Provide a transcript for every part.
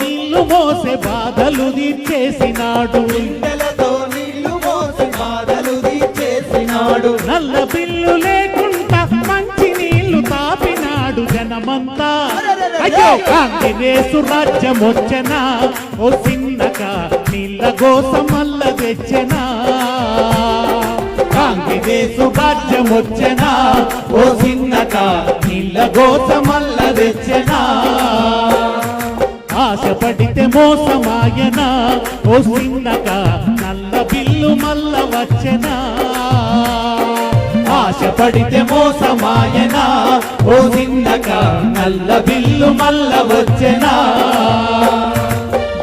నీళ్లు మోసే బాధలు తీర్చేసినాడు నల్ల బిల్లు లేకుండా మంచి నీళ్లు తాపినాడు జనమంతా అయ్యో కాంగ్రెసు రాజ్యం వచ్చనా ఓ చిన్నక నీళ్ళ కోసం మల్ల తెచ్చనా కాంగ్రెసు రాజ్యం వచ్చనా ఓ చిన్నక నీళ్ళ కోసం మల్ల తెచ్చనా ఆశపడితే మోసమాయనా ఓ చిన్నక నల్ల బిల్లు మల్ల వచ్చనా ఆశపడితే మోసమాయనా ఓ చిన్నక నల్ల బిల్లు మల్ల వచ్చనా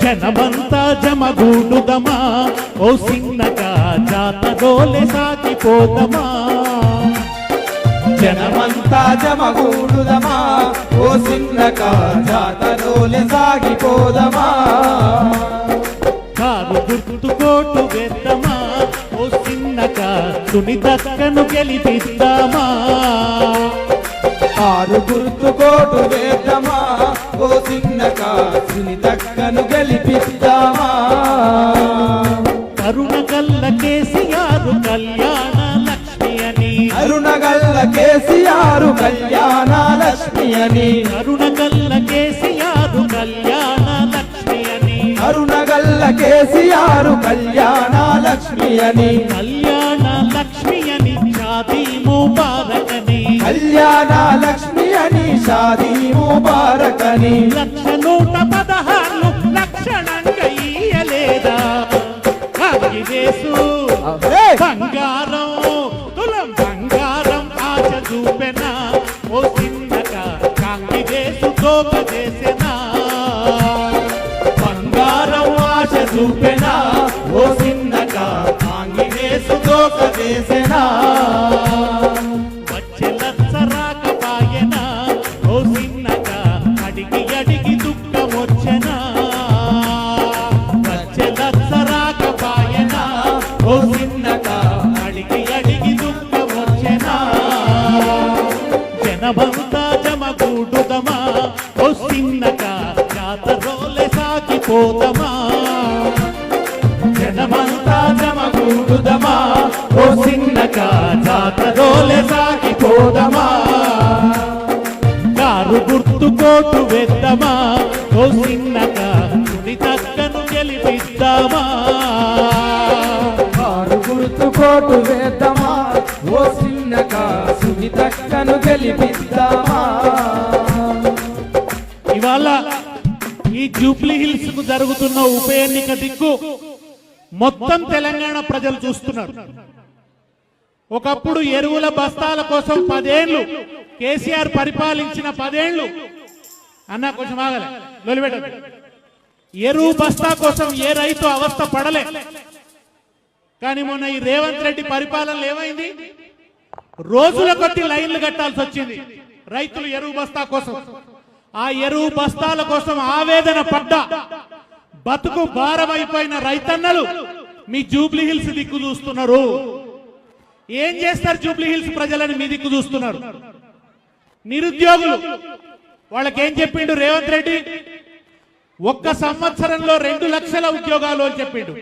జనమంతా జమగూడుదమా ఓ చిన్నక జాతరోలే సాగిపోదమా జనమంతా జమగూడుదమా ఓ చిన్నక జాతరోలే సాగిపోదమా కారు గుర్తు కోటు వేద్దామా ఓ చిన్నక సునీతక్కను గెలిపిద్దామా కారు గుర్తు కోటు వేద్దామా ఓ చిన్నక సునీతక్కను గెలిపిద్దామా కరుణగల్ల కేసీఆర్ కళ్యాణ లక్ష్మి అని అరుణగల్ల కేసీఆర్ కళ్యాణ లక్ష్మి అని కరుణగల్ల కేసీఆర్ కళ్యాణ లక్ష్మి అని అరుణగల్ల కేసీఆర్ కళ్యాణ లక్ష్మి అని కళ్యాణ లక్ష్మి అని షాదీ ముబారక్ అని కళ్యాణ లక్ష్మి అని షాదీ ముబారక్ అని 116 లక్షణంగా ఇయ్యలేదా కాంగ్రెసు బంగారం తులం బంగారం ఆశ చూపెనా ఓ చిన్నక కాంగ్రెసు తోక చేసెనా బంగారం ఆశ చూపెనా ఓ చిన్నక కాంగ్రెసు తోక చేసెనా వచ్చే లచ్చ రాకపాయనా ఓ చిన్నక అడిగి అడిగి దుఃఖం వచ్చెనా వచ్చే లచ్చ రాకపాయనా ఓ చిన్నక అడిగి అడిగి దుఃఖం వచ్చెనా జనమంతా జమగూడుదమా ఓ చిన్నక జాతరోలే సాగిపోదమా జనమంతా జమగూడుదమా ఓ చిన్నక జాతరోలే సాగిపోదమా కారు గుర్తు కోటు వేద్దామా ఓ చిన్నక సునీతక్కను గెలిపిద్దామా కారు గుర్తు కోటు వేద్దామా ఓ చిన్నక సునీతక్కను గెలిపిద్దామా ఇవాళ ఈ జూబ్లీ హిల్స్ కు జరుగుతున్న ఉప ఎన్నిక దిక్కు మొత్తం తెలంగాణ ప్రజలు చూస్తున్నారు. ఒకప్పుడు ఎరువుల బస్తాల కోసం 10 ఏళ్లు కేసీఆర్ పరిపాలించిన 10 ఏళ్లు అన్న కొంచెం ఆగలే లొలిపెట్ట ఎరువు బస్తా కోసం ఏ రైతు అవస్థ పడలే. కానీ మొన్న ఈ రేవంత్ రెడ్డి పరిపాలనలో ఏమైంది? రోజుల కొద్ది లైన్లు కట్టాల్సి వచ్చింది రైతులు ఎరువు బస్తా కోసం. ఆ ఎరువు బస్తాల కోసం ఆవేదన పడ్డా బతుకు భారమైపోయిన రైతన్నలు మీ జూబ్లీ హిల్స్ దిక్కు చూస్తున్నారు. ఏం చేస్తారు జూబ్లీ హిల్స్ ప్రజలని మీ దిక్కు చూస్తున్నారు. నిరుద్యోగులు వాళ్ళకేం చెప్పిండు రేవంత్ రెడ్డి? ఒక్క సంవత్సరంలో 2 లక్షల ఉద్యోగాలు అని చెప్పిండు.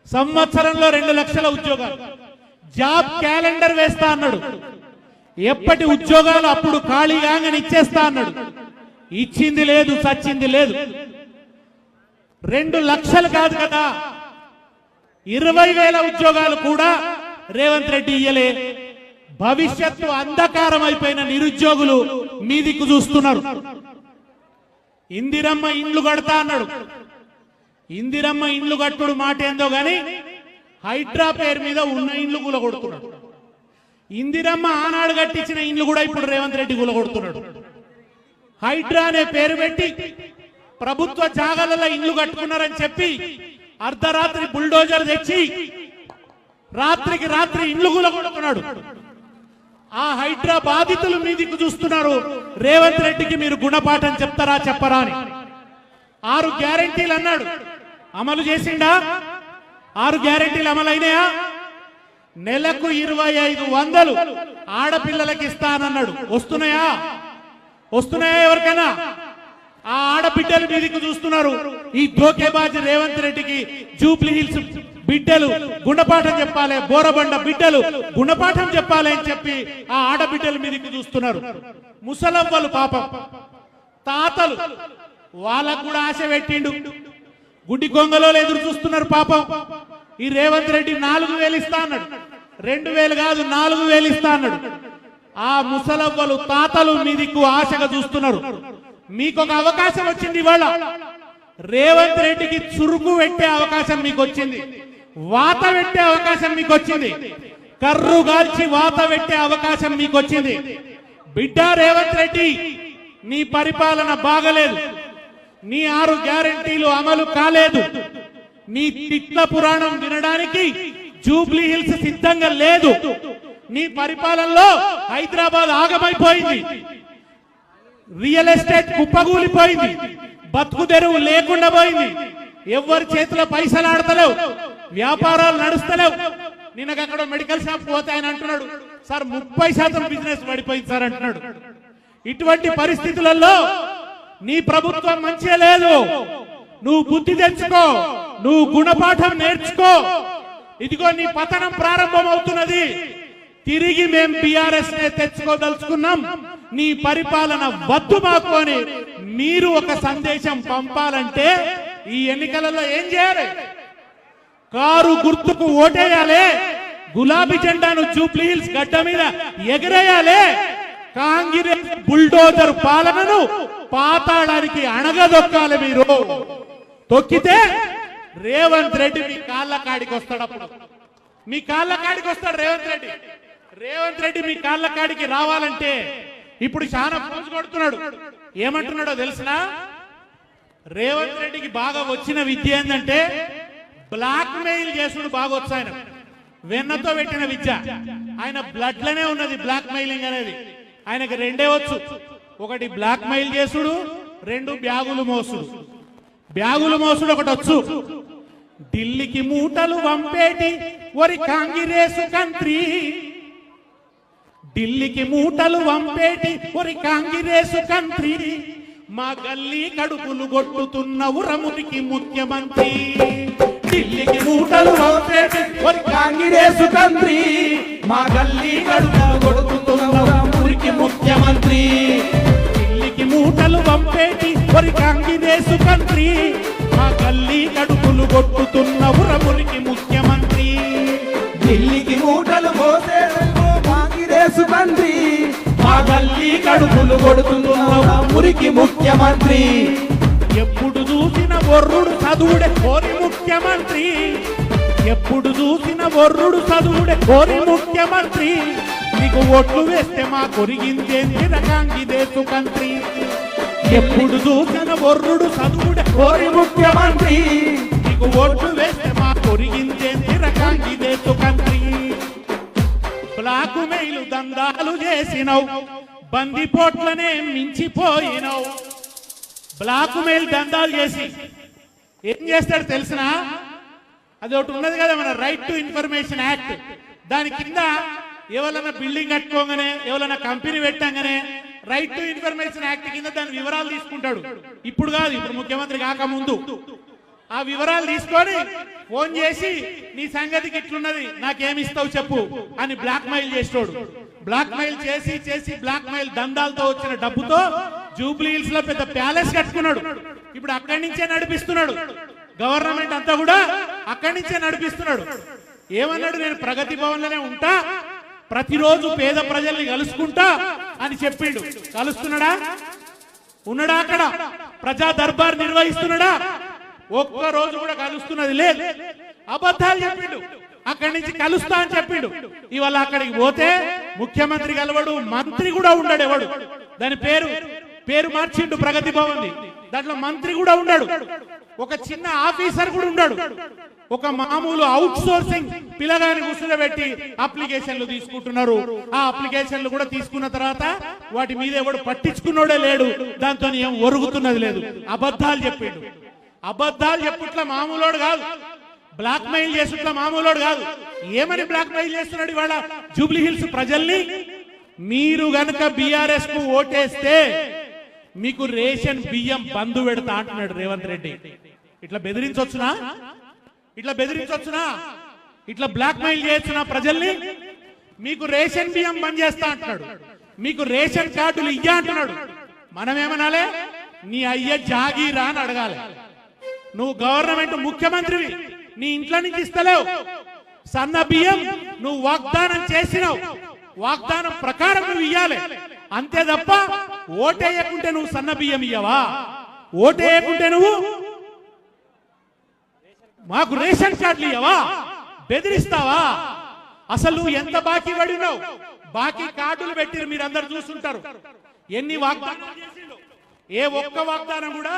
సంవత్సరంలో 2 లక్షల ఉద్యోగాలు. జాబ్ క్యాలెండర్ వేస్తా అన్నాడు. ఎప్పటి ఉద్యోగాలు అప్పుడు ఖాళీగానే ఇచ్చేస్తా అన్నాడు. ఇచ్చింది లేదు, సచ్చింది లేదు. 2 లక్షలు కాదు కదా, 20,000 ఉద్యోగాలు కూడా రేవంత్ రెడ్డి ఇయ్యలే. భవిష్యత్తు అంధకారం అయిపోయిన నిరుద్యోగులు మీ దిక్కు చూస్తున్నారు. ఇందిరమ్మ ఇండ్లు కడతా అన్నాడు. ఇందిరమ్మ ఇండ్లు కట్టుడు మాట ఏందో గాని హైడ్రా పేరు మీద ఉన్న ఇండ్లు కూలగొడుతున్నాడు. ఇందిరమ్మ ఆనాడు కట్టించిన ఇండ్లు కూడా ఇప్పుడు రేవంత్ రెడ్డి కూలగొడుతున్నాడు. హైడ్రా అనే పేరు పెట్టి ప్రభుత్వ జాగాలలో ఇండ్లు కట్టుకున్నారని చెప్పి అర్ధరాత్రి బుల్డోజర్ తెచ్చి రాత్రికి రాత్రి ఇండ్లు కూలగొడుతున్నాడు. ఆ హైడ్రా బాధితులు మీ దిక్కు చూస్తున్నారు. రేవంత్ రెడ్డికి మీరు గుణపాఠం చెప్తారా చెప్పరా అని. 6 గ్యారెంటీలు అన్నాడు, అమలు చేసిండా? 6 గ్యారెంటీలు అమలైనాయా? నెలకు 2,500 ఆడపిల్లలకి ఇస్తానన్నాడు. వస్తున్నాయా? వస్తున్నాయా? ఎవరికైనా ఆ ఆడబిడ్డల మీదకి చూస్తున్నారు. ఈ దోకేబాజీ రేవంత్ రెడ్డికి జూబ్లీ హిల్స్ బిడ్డలు గుణపాఠం చెప్పాలి, బోరబండ బిడ్డలు గుణపాఠం చెప్పాలి అని చెప్పి ఆ ఆడబిడ్డల మీదకి చూస్తున్నారు. ముసలవ్వలు పాపం తాతలు వాళ్ళకు కూడా ఆశ పెట్టిండు. గుడ్డి గొంగలో ఎదురు చూస్తున్నారు పాపం. ఈ రేవంత్ రెడ్డి 4,000 ఇస్తా అన్నాడు, 2,000 కాదు 4,000 ఇస్తా అన్నాడు. ఆ ముసలవ్వలు తాతలు మీదికు ఆశగా చూస్తున్నారు. మీకు ఒక అవకాశం వచ్చింది ఇవాళ. రేవంత్ రెడ్డికి చురుకు పెట్టే అవకాశం మీకు వచ్చింది, వాత పెట్టే అవకాశం మీకు వచ్చింది, కర్రు గాల్చి వాత పెట్టే అవకాశం మీకు వచ్చింది. బిడ్డ రేవంత్ రెడ్డి, నీ పరిపాలన బాగలేదు, నీ 6 గ్యారెంటీలు అమలు కాలేదు, నీ తిట్ల పురాణం వినడానికి జూబ్లీ హిల్స్ సిద్ధంగా లేదు. నీ పరిపాలనలో హైదరాబాద్ ఆగమైపోయింది, రియల్ ఎస్టేట్ కుప్పగూలిపోయింది, బతుకు తెరువు లేకుండా పోయింది, ఎవరి చేతిలో పైసలు ఆడతలేవు, వ్యాపారాలు నడుస్తలేవు. నిన్నకు అక్కడ మెడికల్ షాప్ పోతే ఆయన అంటున్నాడు, సార్ 30% బిజినెస్ పడిపోయింది సార్ అంటున్నాడు. ఇటువంటి పరిస్థితులలో నీ ప్రభుత్వం మంచిగా లేదు. నువ్వు బుద్ధి తెచ్చుకో, నువ్వు గుణపాఠం నేర్చుకో. ఇదిగో నీ పతనం ప్రారంభం అవుతున్నది. తిరిగి మేం బీఆర్ఎస్ నే తెచ్చుకోదలుచుకున్నాం, నీ పరిపాలన వద్దు మాకు అని మీరు ఒక సందేశం పంపాలంటే ఈ ఎన్నికలలో ఏం చేయాలి? కారు గుర్తుకు ఓటేయాలి, గులాబీ జెండాను జూబ్లీ హిల్స్ గడ్డ మీద ఎగరేయాలి, కాంగ్రెస్ బుల్డోజర్ పాలనను పాతాళానికి అణగదొక్కాలి. మీరు తొక్కితే రేవంత్ రెడ్డి మీ కాళ్ళ కాడికి వస్తాడు. అప్పుడు మీ కాళ్ళ కాడికి వస్తాడు రేవంత్ రెడ్డి. రేవంత్ రెడ్డి మీ కాళ్ళ కాడికి రావాలంటే ఇప్పుడు చాలా పోజు కొడుతున్నాడు. ఏమంటున్నాడో తెలిసినా? రేవంత్ రెడ్డికి బాగా వచ్చిన విద్య ఏంటంటే బ్లాక్ మెయిల్ చేసుడు బాగా వచ్చు. ఆయన వెన్నతో పెట్టిన విద్య, ఆయన బ్లడ్ లోనే ఉన్నది బ్లాక్ మెయిలింగ్ అనేది. ఆయనకు 2 వచ్చు. ఒకటి బ్లాక్ మెయిల్ చేసుడు, 2 బ్యాగులు మోసుడు. బ్యాగులు మోసుడు ఒకటి వచ్చు. ఢిల్లీకి మూటలు వంపేటి ఒరి కాంగ్రెసు కంత్రి, ఢిల్లీకి మూటలు వంపేటి ఒరి కాంగ్రెసు కంత్రి, మా గల్లీ కడుపులు కొట్టుతున్న ఉరమురికి ముఖ్యమంత్రి. ఢిల్లీకి మూటలు వంపేటి ఒరి కాంగ్రెసు కంత్రి, మా గల్లీ కడుపులు కొట్టుతున్న ఉరమురికి ముఖ్యమంత్రి. ఢిల్లీకి మూటలు వంపేటి ఒరి కాంగ్రెసు కంత్రి, మా గల్లీ కడుపులు కొట్టుతున్న ఉరమురికి ముఖ్యమంత్రి. ఢిల్లీకి మూటలు మోసే కాంగ్రెసు కంత్రి, మా గల్లీ కడుపులు కొడుతున్న మురికి ముఖ్యమంత్రి. ఎప్పుడు చూసిన వర్రుడు చదువుడే కోరి ముఖ్యమంత్రి, ఎప్పుడు చూసిన వర్రుడు చదువుడే కోరి ముఖ్యమంత్రి. నీకు ఓట్లు వేస్తే మా కొరిగిందేంటి రకాంగిదేసు కంత్రి. ఎప్పుడు చూసిన వర్రుడు చదువుడే కోరి ముఖ్యమంత్రి, నీకు ఓట్లు వేస్తే మా కొరిగిందేంటి రకాంగిదేసు కంత్రి. బ్లాకు మెయిలు దందాలు చేసినవు, బందిపోట్లనే మించిపోయినవు. బ్లాక్ మెయిల్ దందాలు చేసి ఏం చేస్తాడు తెలిసిన? అది ఒకటి ఉన్నది కదా మన రైట్ టు ఇన్ఫర్మేషన్ యాక్ట్. దాని కింద ఎవరైనా బిల్డింగ్ కట్టుకోగానే, ఎవరైనా కంపెనీ పెట్టంగానే రైట్ టు ఇన్ఫర్మేషన్ యాక్ట్ కింద దాని వివరాలు తీసుకుంటాడు. ఇప్పుడు కాదు, ఇప్పుడు ముఖ్యమంత్రి కాకముందు ఆ వివరాలు తీసుకొని ఫోన్ చేసి నీ సంగతికి ఇట్లున్నది, నాకేమిస్తావు చెప్పు అని బ్లాక్ మెయిల్ చేస్తాడు. బ్లాక్ మెయిల్ చేసి చేసి బ్లాక్ మెయిల్ దందాలతో వచ్చిన డబ్బుతో జూబ్లీ హిల్స్ లో పెద్ద ప్యాలెస్ కట్టుకున్నాడు. ఇప్పుడు అక్కడి నుంచే నడిపిస్తున్నాడు. గవర్నమెంట్ అంతా కూడా అక్కడి నుంచే నడిపిస్తున్నాడు. ఏమన్నాడు? నేను ప్రగతి భవన్ లోనే ఉంటా, ప్రతిరోజు పేద ప్రజల్ని కలుసుకుంటా అని చెప్పిండు. కలుస్తున్నాడా? ఉన్నాడా? అక్కడ ప్రజా దర్బార్ నిర్వహిస్తున్నాడా? ఒక్క రోజు కూడా కలుస్తున్నది లేదు. అబద్ధాలు చెప్పిండు. అక్కడి నుంచి కలుస్తా అని చెప్పిండు. ఇవాళ అక్కడికి పోతే ముఖ్యమంత్రి కలవడు, మంత్రి కూడా ఉండడు. ఎవడు దాని పేరు మార్చిండు ప్రగతి భవన్. దాంట్లో మంత్రి కూడా ఉన్నాడు, ఒక చిన్న ఆఫీసర్ కూడా ఉన్నాడు. ఒక మామూలు అవుట్ సోర్సింగ్ పిల్లగాని కూర్చోబెట్టి అప్లికేషన్లు తీసుకుంటున్నారు. ఆ అప్లికేషన్లు కూడా తీసుకున్న తర్వాత వాటి మీద ఎవడు పట్టించుకున్నోడే లేడు. దాంతో ఏం ఒరుగుతున్నది లేదు. అబద్ధాలు చెప్పిండు. అబద్ధాలు చెప్పుట్లా మామూలోడు కాదు, బ్లాక్ మెయిల్ చేసుట్లా మామూలోడు కాదు. ఏమని బ్లాక్ మెయిల్ చేస్తున్నాడు ఇవాళ జూబ్లీ హిల్స్ ప్రజల్ని? మీరు గనక బీఆర్ఎస్ కు ఓటేస్తే మీకు రేషన్ బియ్యం బంధు పెడతా అంటున్నాడు రేవంత్ రెడ్డి. ఇట్లా బెదిరించొచ్చునా? ఇట్లా బెదిరించొచ్చునా? ఇట్లా బ్లాక్ మెయిల్ చేయొచ్చునా ప్రజల్ని? మీకు రేషన్ బియ్యం బంద్ చేస్తా అంటున్నాడు, మీకు రేషన్ కార్డులు ఇయ్యా అంటున్నాడు. మనం ఏమనాలే? నీ అయ్య జాగీరా అని అడగాలి. నువ్వు గవర్నమెంట్ ముఖ్యమంత్రివి, నీ ఇంట్లో నుంచి ఇస్తలేవు. సన్న బియ్యం నువ్వు వాగ్దానం చేసినావు, వాగ్దానం ప్రకారం నువ్వు ఇయ్యాలి. అంతే తప్ప ఓటేయకుంటే నువ్వు సన్న బియ్యం ఇయ్యవా? ఓటేయకుంటే నువ్వు మాకు రేషన్ కార్డులు ఇయ్యవా? బెదిరిస్తావా? అసలు నువ్వు ఎంత బాకీ పడినావు? బాకీ కార్డులు పెట్టిరు, మీరు అందరు చూస్తుంటారు. ఎన్ని వాగ్దానాలు చేసిండు, ఏ ఒక్క వాగ్దానం కూడా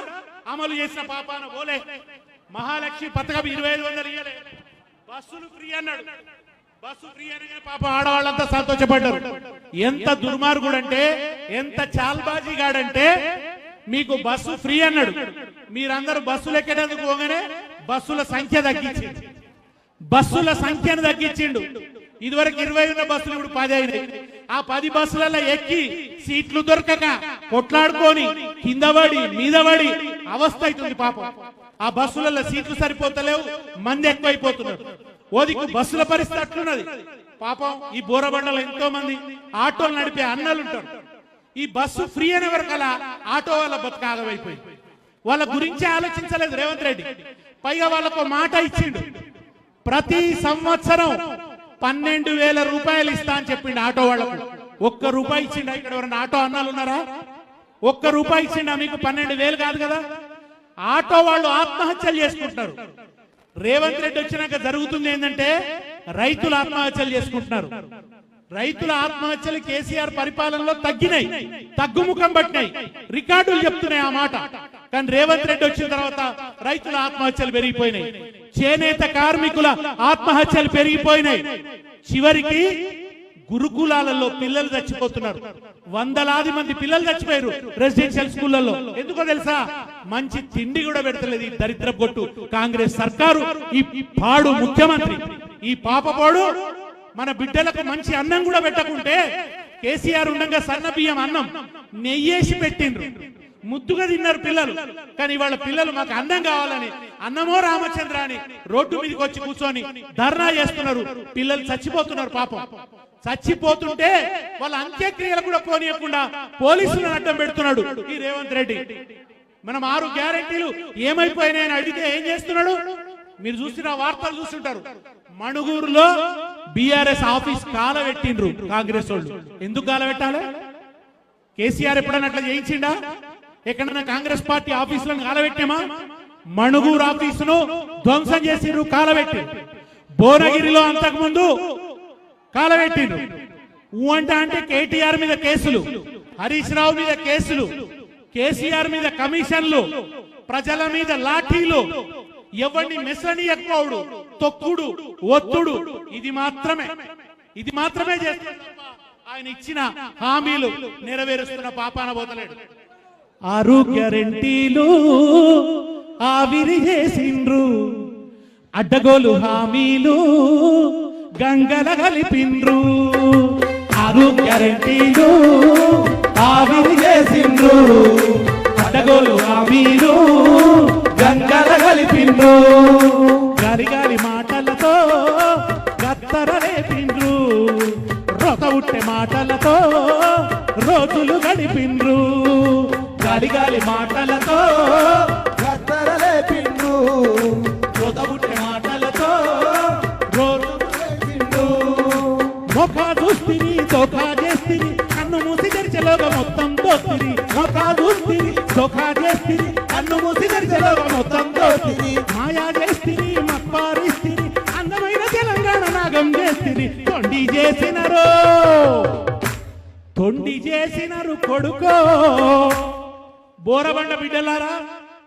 అమలు చేసిన పాపాన పోలే. మహాలక్ష్మి పథకం 2500 ఇయ్యలే. బస్సులు ఫ్రీ అన్నాడు, బస్సు ఫ్రీ అనగానే పాప ఆడవాళ్ళంతా సంతోషపడ్డారు. ఎంత దుర్మార్గుడు అంటే, ఎంత చాల్బాజీగాడంటే, మీకు బస్సు ఫ్రీ అన్నాడు, మీరందరూ బస్సులు ఎక్కేటందుకు పోగానే బస్సుల సంఖ్య తగ్గించిండు, బస్సుల సంఖ్యను తగ్గించిండు. ఇదివరకు 20 ఉన్న బస్సులు ఇప్పుడు 10 అయినాయి. ఆ 10 బస్సులలో ఎక్కి సీట్లు దొరకక కొట్లాడుకొని కింద పడి మీద పడి అవస్థ అవుతుంది పాపం. ఆ బస్సులలో సీట్లు సరిపోతలేవు, మంది ఎక్కువైపోతున్నారు. ఓదికు బస్సుల పరిస్థితి అట్లున్నది పాపం. ఈ బోరబండలో ఎంతో మంది ఆటోలు నడిపే అన్నలు ఉంటారు. ఈ బస్సు ఫ్రీ అనే వరకలా ఆటో వాళ్ళ బతుకాగమైపోయింది. వాళ్ళ గురించి ఆలోచించలేదు రేవంత్ రెడ్డి. పైగా వాళ్ళకు మాట ఇచ్చిండు, ప్రతి సంవత్సరం 12,000 రూపాయలు ఇస్తా అని చెప్పిండు ఆటో వాళ్లకు. ఒక్క రూపాయి ఇచ్చిండా? ఇక్కడ ఎవరైనా ఆటో అన్నాలు ఉన్నారా? ఒక్క రూపాయి ఇచ్చిండా? మీకు 12,000 కాదు కదా. ఆటో వాళ్ళు ఆత్మహత్యలు చేసుకుంటున్నారు. రేవంత్ రెడ్డి వచ్చినాక జరుగుతుంది ఏంటంటే, రైతులు ఆత్మహత్యలు చేసుకుంటున్నారు. రైతుల ఆత్మహత్యలు కేసీఆర్ పరిపాలనలో తగ్గినాయి, తగ్గుముఖం పట్టినాయి, రికార్డులు చెప్తున్నాయి ఆ మాట. కానీ రేవంత్ రెడ్డి వచ్చిన తర్వాత రైతుల ఆత్మహత్యలు పెరిగిపోయినాయి, చేనేత కార్మికుల ఆత్మహత్యలు పెరిగిపోయినాయి. చివరికి గురుకులాలలో పిల్లలు చచ్చిపోతున్నారు. వందలాది మంది పిల్లలు చచ్చిపోయారు రెసిడెన్షియల్ స్కూళ్లలో. ఎందుకో తెలుసా? మంచి తిండి కూడా పెడతలేదు ఈ దరిద్ర కొట్టు కాంగ్రెస్ సర్కారు, ఈ పాడు ముఖ్యమంత్రి, ఈ పాపపోడు. మన బిడ్డలకు మంచి అన్నం కూడా పెట్టకుంటే, కేసీఆర్ ఉండగా సన్న బియ్యం అన్నం నెయ్యేసి పెట్టిండ్రు, ముద్దుగా తిన్నారు పిల్లలు. కానీ వాళ్ళ పిల్లలు మాకు అన్నం కావాలని, అన్నమో రామచంద్ర అని రోడ్డు మీదకి వచ్చి కూర్చొని ధర్నా చేస్తున్నారు. పిల్లలు చచ్చిపోతున్నారు పాపం. చచ్చిపోతుంటే వాళ్ళ అంత్యక్రియలు కూడా పోనీయకుండా పోలీసులను అడ్డం పెడుతున్నాడు ఈ రేవంత్ రెడ్డి. మనం 6 గ్యారెంటీలు ఏమైపోయినాయని అడిగితే ఏం చేస్తున్నాడు? మీరు చూసిన వార్తలు చూస్తుంటారు. మణుగూరులో బీఆర్ఎస్ ఆఫీస్ కాలబెట్టిండ్రు కాంగ్రెస్ వాళ్ళు. ఎందుకు కాలబెట్టాలి? కేసీఆర్ ఎప్పుడన్నా అట్లా చేయించిండా? ఎక్కడన్నా కాంగ్రెస్ పార్టీ ఆఫీసులను కాలబెట్టామా? మణుగూరు ఆఫీసును ధ్వంసం చేసిండ్రు, కాలబెట్టిండ్రు. భువనగిరిలో అంతకుముందు కాలబెట్టిండ్రు. అంటే కేటీఆర్ మీద కేసులు, హరీష్ రావు మీద కేసులు, కేసీఆర్ మీద కమిషన్లు, ప్రజల మీద లాఠీలు, ఎవరిని మెసనియకపోవడు, తొక్కుడు, ఒత్తుడు, ఇది మాత్రమే చేస్తున్నారు. ఆయన ఇచ్చిన హామీలు నెరవేరుస్తున్న పాపాన పోతలేడు. 6 గ్యారెంటీలు ఆవిరి చేసిండ్రు, అడ్డగోలు హామీలు గంగల కలిపిండ్రు. 6 గ్యారెంటీలు ఆవిరి చేసిండ్రు, అడ్డగోలు హామీలు గంగల కలిపిండ్రు. గాలి గాలి మాటలతో గత్తర రేపిండ్రు, రొత ఉట్టే మాటలతో రోజులు గడిపిండ్రు. గాలి గాలి మాటలతో గద్దర లేపిండ్రు, రొత ఉట్టే మాటలతో రోజులు గడిపిండ్రు. మొఖా చూస్తిరి, దోఖా చేస్తిరి, కన్ను మూసి తెరిచేలోగా మొత్తం దోస్తిరి. మొఖా చూస్తిరి, దోఖా చేస్తిరి, కన్ను మూసి తెరిచేలోగా మొత్తం దోస్తిరి. మాయా చేస్తిరి, మప్పారిస్తిరి, అందమైన తెలంగాణ నాగం చేస్తిరి. తొండి చేసినారు కొడుకో. బోరబండ బిడ్డలారా,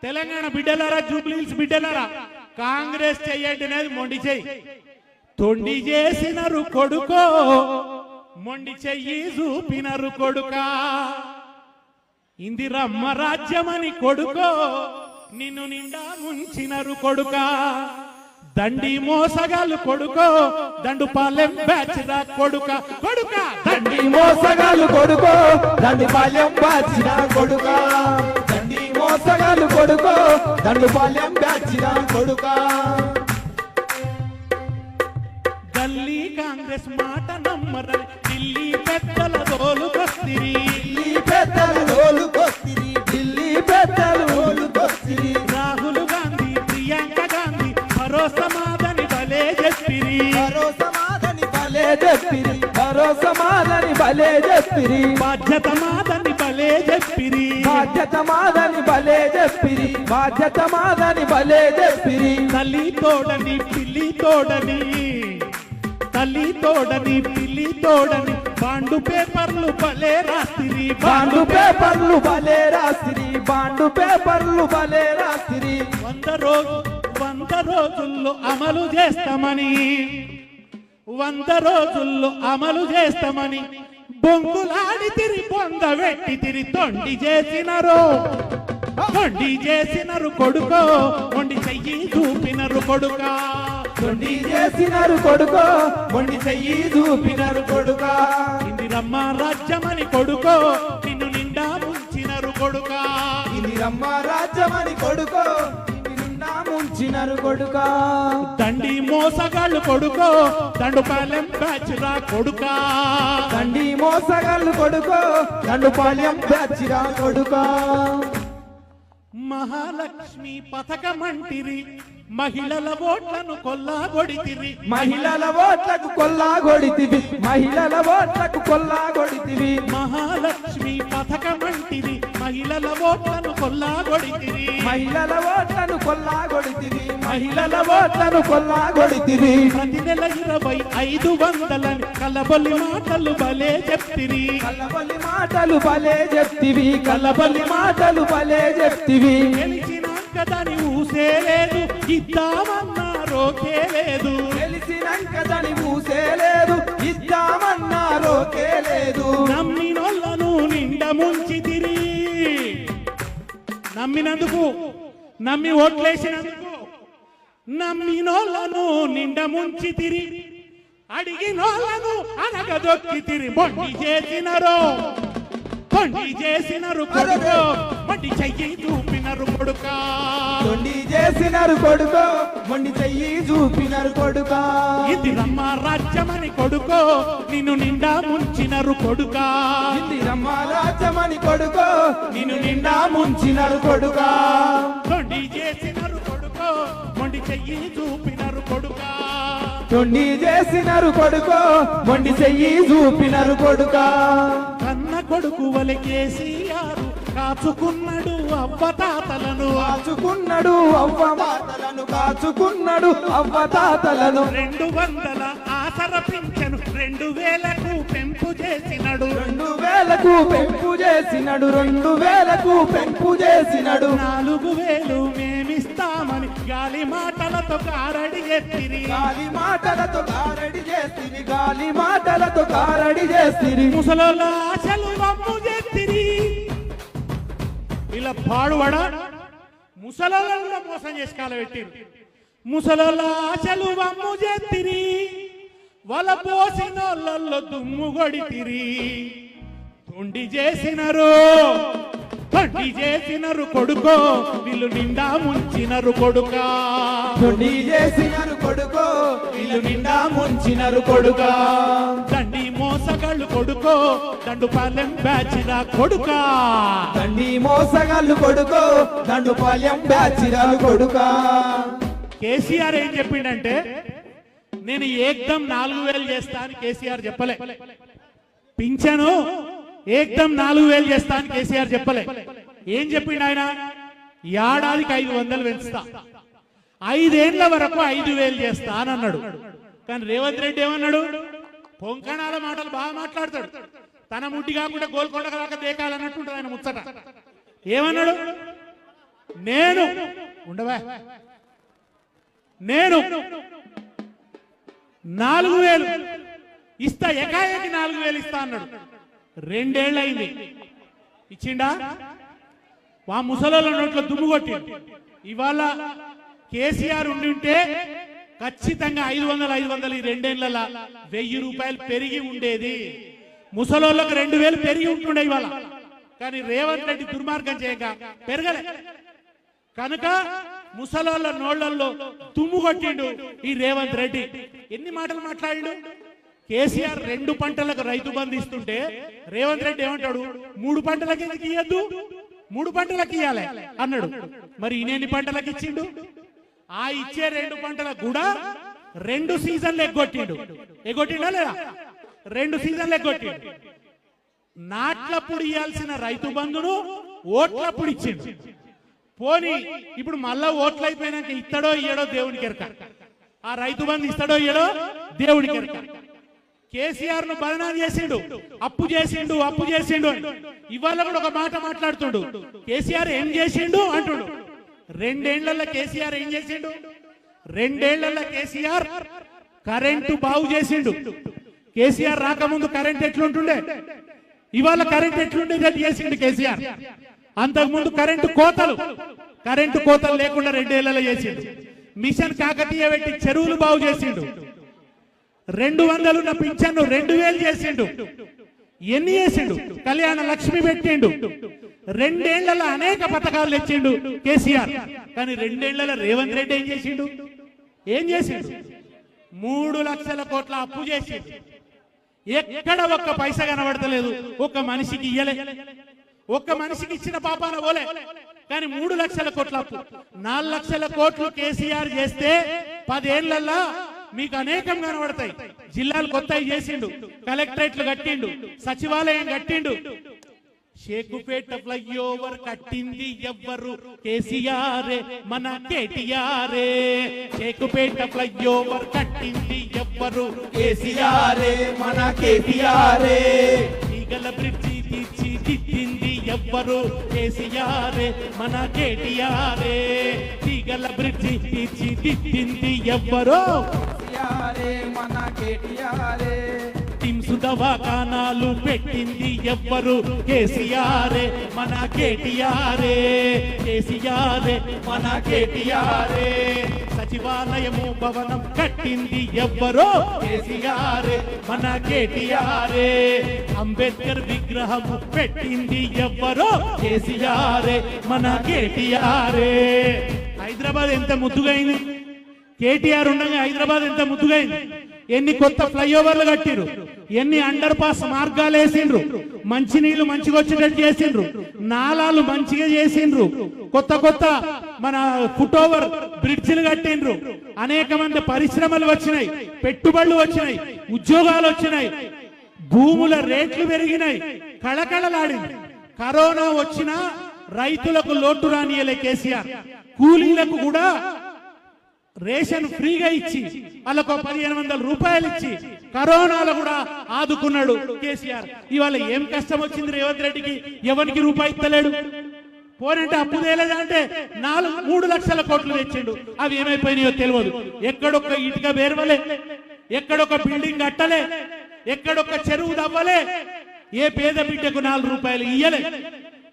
తెలంగాణ బిడ్డలారా, జూబ్లీహిల్స్ బిడ్డలారా, కాంగ్రెస్ చెయ్యండి అనేది మొండి చెయ్యి. తొండి చేసినారు కొడుకో, మొండి చెయ్యి చూపినరు కొడుకా. ఇందిరమ్మ రాజ్యమని కొడుకో, నిన్ను నిండా ముంచినరు కొడుకా. దండి మోసగాళ్ళు కొడుకో దండు పాలెం బ్యాచ్ రా కొడుక కొడుక దండి మోసగాళ్ళు కొడుకో దండి పాలెం బ్యాచిన కొడుక దండి మోసగాళ్ళు కొడుకో దండు పాలెం బ్యాచిన కొడుక గల్లీ కాంగ్రెస్ మాట నమ్మరని ఢిల్లీ పెద్దల దోలుకొస్తిరి ఢిల్లీ పెద్దలు రోలుకొస్తిరి ఢిల్లీ పెద్దలు రోలుకొస్తిరి రాహుల్ గాంధీ ప్రియాంక గాంధీ భరోసా మాదని భలే చెప్పిరి భరోసా మాదని భలే చెప్పిరి భరోసా మాదని భలే చెప్పిరి బాధ్యత మాదని భలే చెప్పిరి బాధ్యత మాదని భలే చెప్పిరి బాధ్యత మాదని భలే చెప్పిరి తల్లి తోడని పిల్లి తోడని తల్లి తోడని పిల్లి తోడని బాండు పేపర్లు భలే రాస్తిరి బాండు పేపర్లు భలే రాస్తిరి బాండు పేపర్లు భలే రాస్తిరి 100 రోజుల్లో అమలు చేస్తామని 100 రోజుల్లో అమలు చేస్తామని బొంగులాడి తిరి పొందబెట్టి తిరి తొండి చేసినరు కొడుకో మొండి చెయ్యి చూపినరు కొడుక తొండి చేసినారు కొడుకో మొండి చెయ్యి చూపినారు కొడుక ఇందిరమ్మ రాజ్యమని కొడుకో నిన్ను నిండా ముంచినరు కొడుక ఇందిరమ్మ రాజ్యమని కొడుకో నిండా ముంచినారు కొడుక దండి మోసగాళ్ళు కొడుకో దండుపాలెం బ్యాచ్ రా కొడుక దండి మోసగాళ్ళు కొడుకో దండుపాలెం బ్యాచిరా కొడుక మహాలక్ష్మి పథకమంటిరి మహిళల ఓట్లను కొల్లాగొడితిరి మహిళల ఓట్లకు కొల్లాగొడితివి మహిళల ఓట్లకు కొల్లాగొడితివి మహాలక్ష్మి పథకమంటిరి మహిళల ఓట్లను కొల్లాగొడితిరి మహిళల ఓట్లను కొల్లాగొడితివి మహిళల ఓట్లను కొల్లాగొడితివి ప్రతి నెల 2500 కలబొల్లి మాటలు భలే చెప్తిరి కల్లబల్లి మాటలు భలే చెప్తివి కల్లబల్లి మాటలు భలే చెప్తివి గెలిచినాక దాని ఊసే లేదు ఇద్దామన్నారోకే లేదు తెలిసినాక దాని ఊసే లేదు ఇద్దామన్నారోకే లేదు నమ్మినోళ్ళను నిండా ముంచితిరి నమ్మినందుకు నమ్మి ఓట్లేసినందుకు నమ్మినోళ్ళను నిండా ముంచితిరి అడిగినోళ్ళను అనగదొక్కితిరి మొండి చేసినరు కొడుకో మొండి చెయ్యి చూపినరు కొడుక తొండి చేసినారు కొడుకో మొండి చెయ్యి చూపినారు కొడుక ఇందిరమ్మ రాజ్యమని కొడుకో నిన్ను నిండా ముంచినరు కొడుక ఇందిరమ్మ రాజ్యమని కొడుకో నిన్ను నిండా ముంచినారు కొడుక తొండి చేసినరు కొడుకో మొండి చెయ్యి చూపినరు కొడుక తొండి చేసినారు కొడుకో మొండి చెయ్యి చూపినారు కొడుక కన్న కొడుకు వలె కేసీఆర్ కాచుకున్నాడు అవ్వతాతలను కాచుకున్నాడు అవ్వ మాతలను కాచుకున్నాడు అవ్వ తాతలను 200 ఆసర పింఛను 2000కు పెంపు చేసినడు 2000కు పెంపు చేసినడు 2000కు పెంపు చేసినడు 4000 మేమిస్తామని గాలి మాటలతో కారడి ఎత్తిరి గాలి మాటలతో కారడి చేసిరి గాలి మాటలతో కారడి చేసిరి ముసలోళ్ళ ఆశలు వమ్ము చేత్తిరి ఇలా పాడువడ ముసలోళ్ళను కూడా మోసం చేసి కాలబెట్టిరు ముసలోళ్ళ ఆశలు వమ్ము చేత్తిరి వల పోసినోళ్ళల్లో దుమ్ము కొడితిరి తొండి చేసినరు కొడుకో వీళ్ళు నిండా ముంచినరు కొడుక తొండి చేసినారు కొడుకో వీళ్ళు నిండా ముంచినారు కొడుక దండి మోసగాళ్ళు కొడుకో దండుపాలెం బ్యాచ్ రా కొడుక దండి మోసగాళ్ళు కొడుకో దండుపాలెం బ్యాచిరాలు కొడుక కేసీఆర్ ఏం చెప్పిండంటే నేను ఏకదం 4000 చేస్తా అని కేసీఆర్ చెప్పలే పింఛను ఏకదం 4000 చేస్తా అని కేసీఆర్ చెప్పలే ఏం చెప్పిండు ఆయన ఏడాదికి 500 పెంచుతా 5 ఏళ్ల వరకు 5000 చేస్తా అని అన్నాడు కానీ రేవంత్ రెడ్డి ఏమన్నాడు పొంకణాల మాటలు బాగా మాట్లాడతాడు తన ముడ్డి కాకుండా గోల్కొండ దాకా దేకాలన్నట్టుంటది ఆయన ముచ్చట ఏమన్నాడు నేను ఉండవా నేను 4000 ఇస్తా ఎకాయకి 4000 ఇస్తా అన్నాడు 2 ఏళ్ళు అయింది ఇచ్చిండా ఆ ముసలోళ్ళ నోట్లో దుమ్ము కొట్టి ఇవాళ కేసీఆర్ ఉండి ఉంటే ఖచ్చితంగా 500 ఈ రెండేళ్లలో 1000 రూపాయలు పెరిగి ఉండేది. ముసలోళ్ళకు 2000 పెరిగి ఉంటుండే ఇవాళ. కానీ రేవంత్ రెడ్డి దుర్మార్గం చేయక పెరగలే. కనుక ముసలోళ్ళ నోళ్లలో తుమ్ము కొట్టిండు ఈ రేవంత్ రెడ్డి. ఎన్ని మాటలు మాట్లాడిండు. కేసీఆర్ 2 పంటలకు రైతు బంధు ఇస్తుంటే రేవంత్ రెడ్డి ఏమంటాడు, 3 పంటలకు ఎందుకు ఇయ్యద్దు, 3 పంటలకు ఇయ్యాలి అన్నాడు. మరి ఈయన పంటలకు ఇచ్చిండు. ఆ ఇచ్చే 2 పంటలకు కూడా 2 సీజన్లు ఎగ్గొట్టిండా లేదా? 2 సీజన్లు ఎగ్గొట్టిండు. నాట్లప్పుడు ఇవ్వాల్సిన రైతు బంధును ఓట్లప్పుడు ఇచ్చిండు. పోనీ ఇప్పుడు మళ్ళా ఓట్లు అయిపోయినాక ఇస్తాడో ఇయ్యడో దేవునికి ఎరక. ఆ రైతు బంధు ఇస్తాడో ఇయ్యడో దేవునికి ఎరక. కేసీఆర్ ను బదనాం చేసిండు, అప్పు చేసిండు. ఇవాళ కూడా ఒక మాట మాట్లాడుతుండు. కేసీఆర్ ఏం చేసిండు అంటుడు. 2 ఏళ్లలో కేసీఆర్ ఏం చేసిండు? 2 ఏళ్లలో కేసీఆర్ కరెంటు బాగు చేసిండు. కేసీఆర్ రాకముందు కరెంట్ ఎట్లుంటుండే, ఇవాళ కరెంట్ ఎట్లుండేది చేసిండు కేసీఆర్. అంతకుముందు కరెంటు కోతలు లేకుండా 2 ఏళ్లలో చేసిండు. మిషన్ కాకతీయ పెట్టి చెరువులు బాగు చేసిండు. 200 ఉన్న పింఛన్ను 2000 చేసిండు. ఎన్ని చేసిండు? కళ్యాణ లక్ష్మి పెట్టిండు. 2 ఏళ్లలో అనేక పథకాలు తెచ్చిండు కేసీఆర్. కానీ 2 ఏళ్లలో రేవంత్ రెడ్డి ఏం చేసిండు? 3 లక్షల కోట్ల అప్పు చేసిండు. ఎక్కడ ఒక్క పైసా కనబడతలేదు. ఒక్క మనిషికి ఇయ్యలే. ఒక్క మనిషికి ఇచ్చిన పాపాన పోలే. కానీ 3 లక్షల కోట్ల అప్పు. 4 లక్షల కోట్లు కేసీఆర్ చేస్తే 10 ఏళ్లలో మీకు అనేకం కనబడతాయి. జిల్లాలు కొత్తవి చేసిండు, కలెక్టరేట్లు కట్టిండు, సచివాలయం కట్టిండు. షేకుపేట ఫ్లైఓవర్ కట్టింది ఎవ్వరు? కేసీఆర్ మన కేటీఆర్. షేకుపేట ఫ్లైఓవర్ కట్టింది ఎవ్వరు? కేసీఆర్ మన కేటీఆర్. ఈగల బ్రిడ్జి తీర్చిదిద్దింది ఎవ్వరు? కేసీఆర్ మన కేటీఆర్. ఈగల బ్రిడ్జి తీర్చిదిద్దింది ఎవ్వరు? మన కేటీఆర్. టిమ్స్ దవాఖానాలు పెట్టింది ఎవ్వరు? కేసీఆర్ మన కేటీఆర్. కేసీఆర్ మన కేటీఆర్. సచివాలయము భవనం కట్టింది ఎవ్వరు? కేసీఆర్ మన కేటీఆర్. అంబేద్కర్ విగ్రహము పెట్టింది ఎవ్వరు? కేసీఆర్ మన కేటీఆర్. హైదరాబాద్ ఎంత ముద్దుగైంది. కేటీఆర్ ఉండగా హైదరాబాద్ ఎంత ముద్దుగైంది. ఎన్ని కొత్త ఫ్లైఓవర్లు కట్టిరు, ఎన్ని అండర్ పాస్ మార్గాలు వేసిండ్రు, మంచినీళ్లు మంచిగా వచ్చేటట్టు చేసిండ్రు, నాలాలు మంచిగా చేసిండ్రు, కొత్త మన ఫుట్ ఓవర్ బ్రిడ్జిలు కట్టిండ్రు. అనేక మంది పరిశ్రమలు వచ్చినాయి, పెట్టుబడులు వచ్చినాయి, ఉద్యోగాలు వచ్చినాయి, భూముల రేట్లు పెరిగినాయి, కళకళలాడింది. కరోనా వచ్చినా రైతులకు లోటు రానియలే కేసీఆర్. కూలీలకు కూడా రేషన్ ఫ్రీగా ఇచ్చి వాళ్ళకు 1500 రూపాయలు ఇచ్చి కరోనాలో కూడా ఆదుకున్నాడు కేసీఆర్. ఇవాళ ఏం కష్టం వచ్చింది రేవంత్ రెడ్డికి? ఎవరికి రూపాయి ఇస్తలేడు. పోనంటే అప్పు తేలేదంటే 3 లక్షల కోట్లు తెచ్చిండు. అవి ఏమైపోయినాయో తెలియదు. ఎక్కడొక్క ఇటుక బేర్వలే, ఎక్కడొక్క బిల్డింగ్ కట్టలే, ఎక్కడొక్క చెరువు దవ్వలే, ఏ పేద బిడ్డకు 4 రూపాయలు ఇయ్యలే.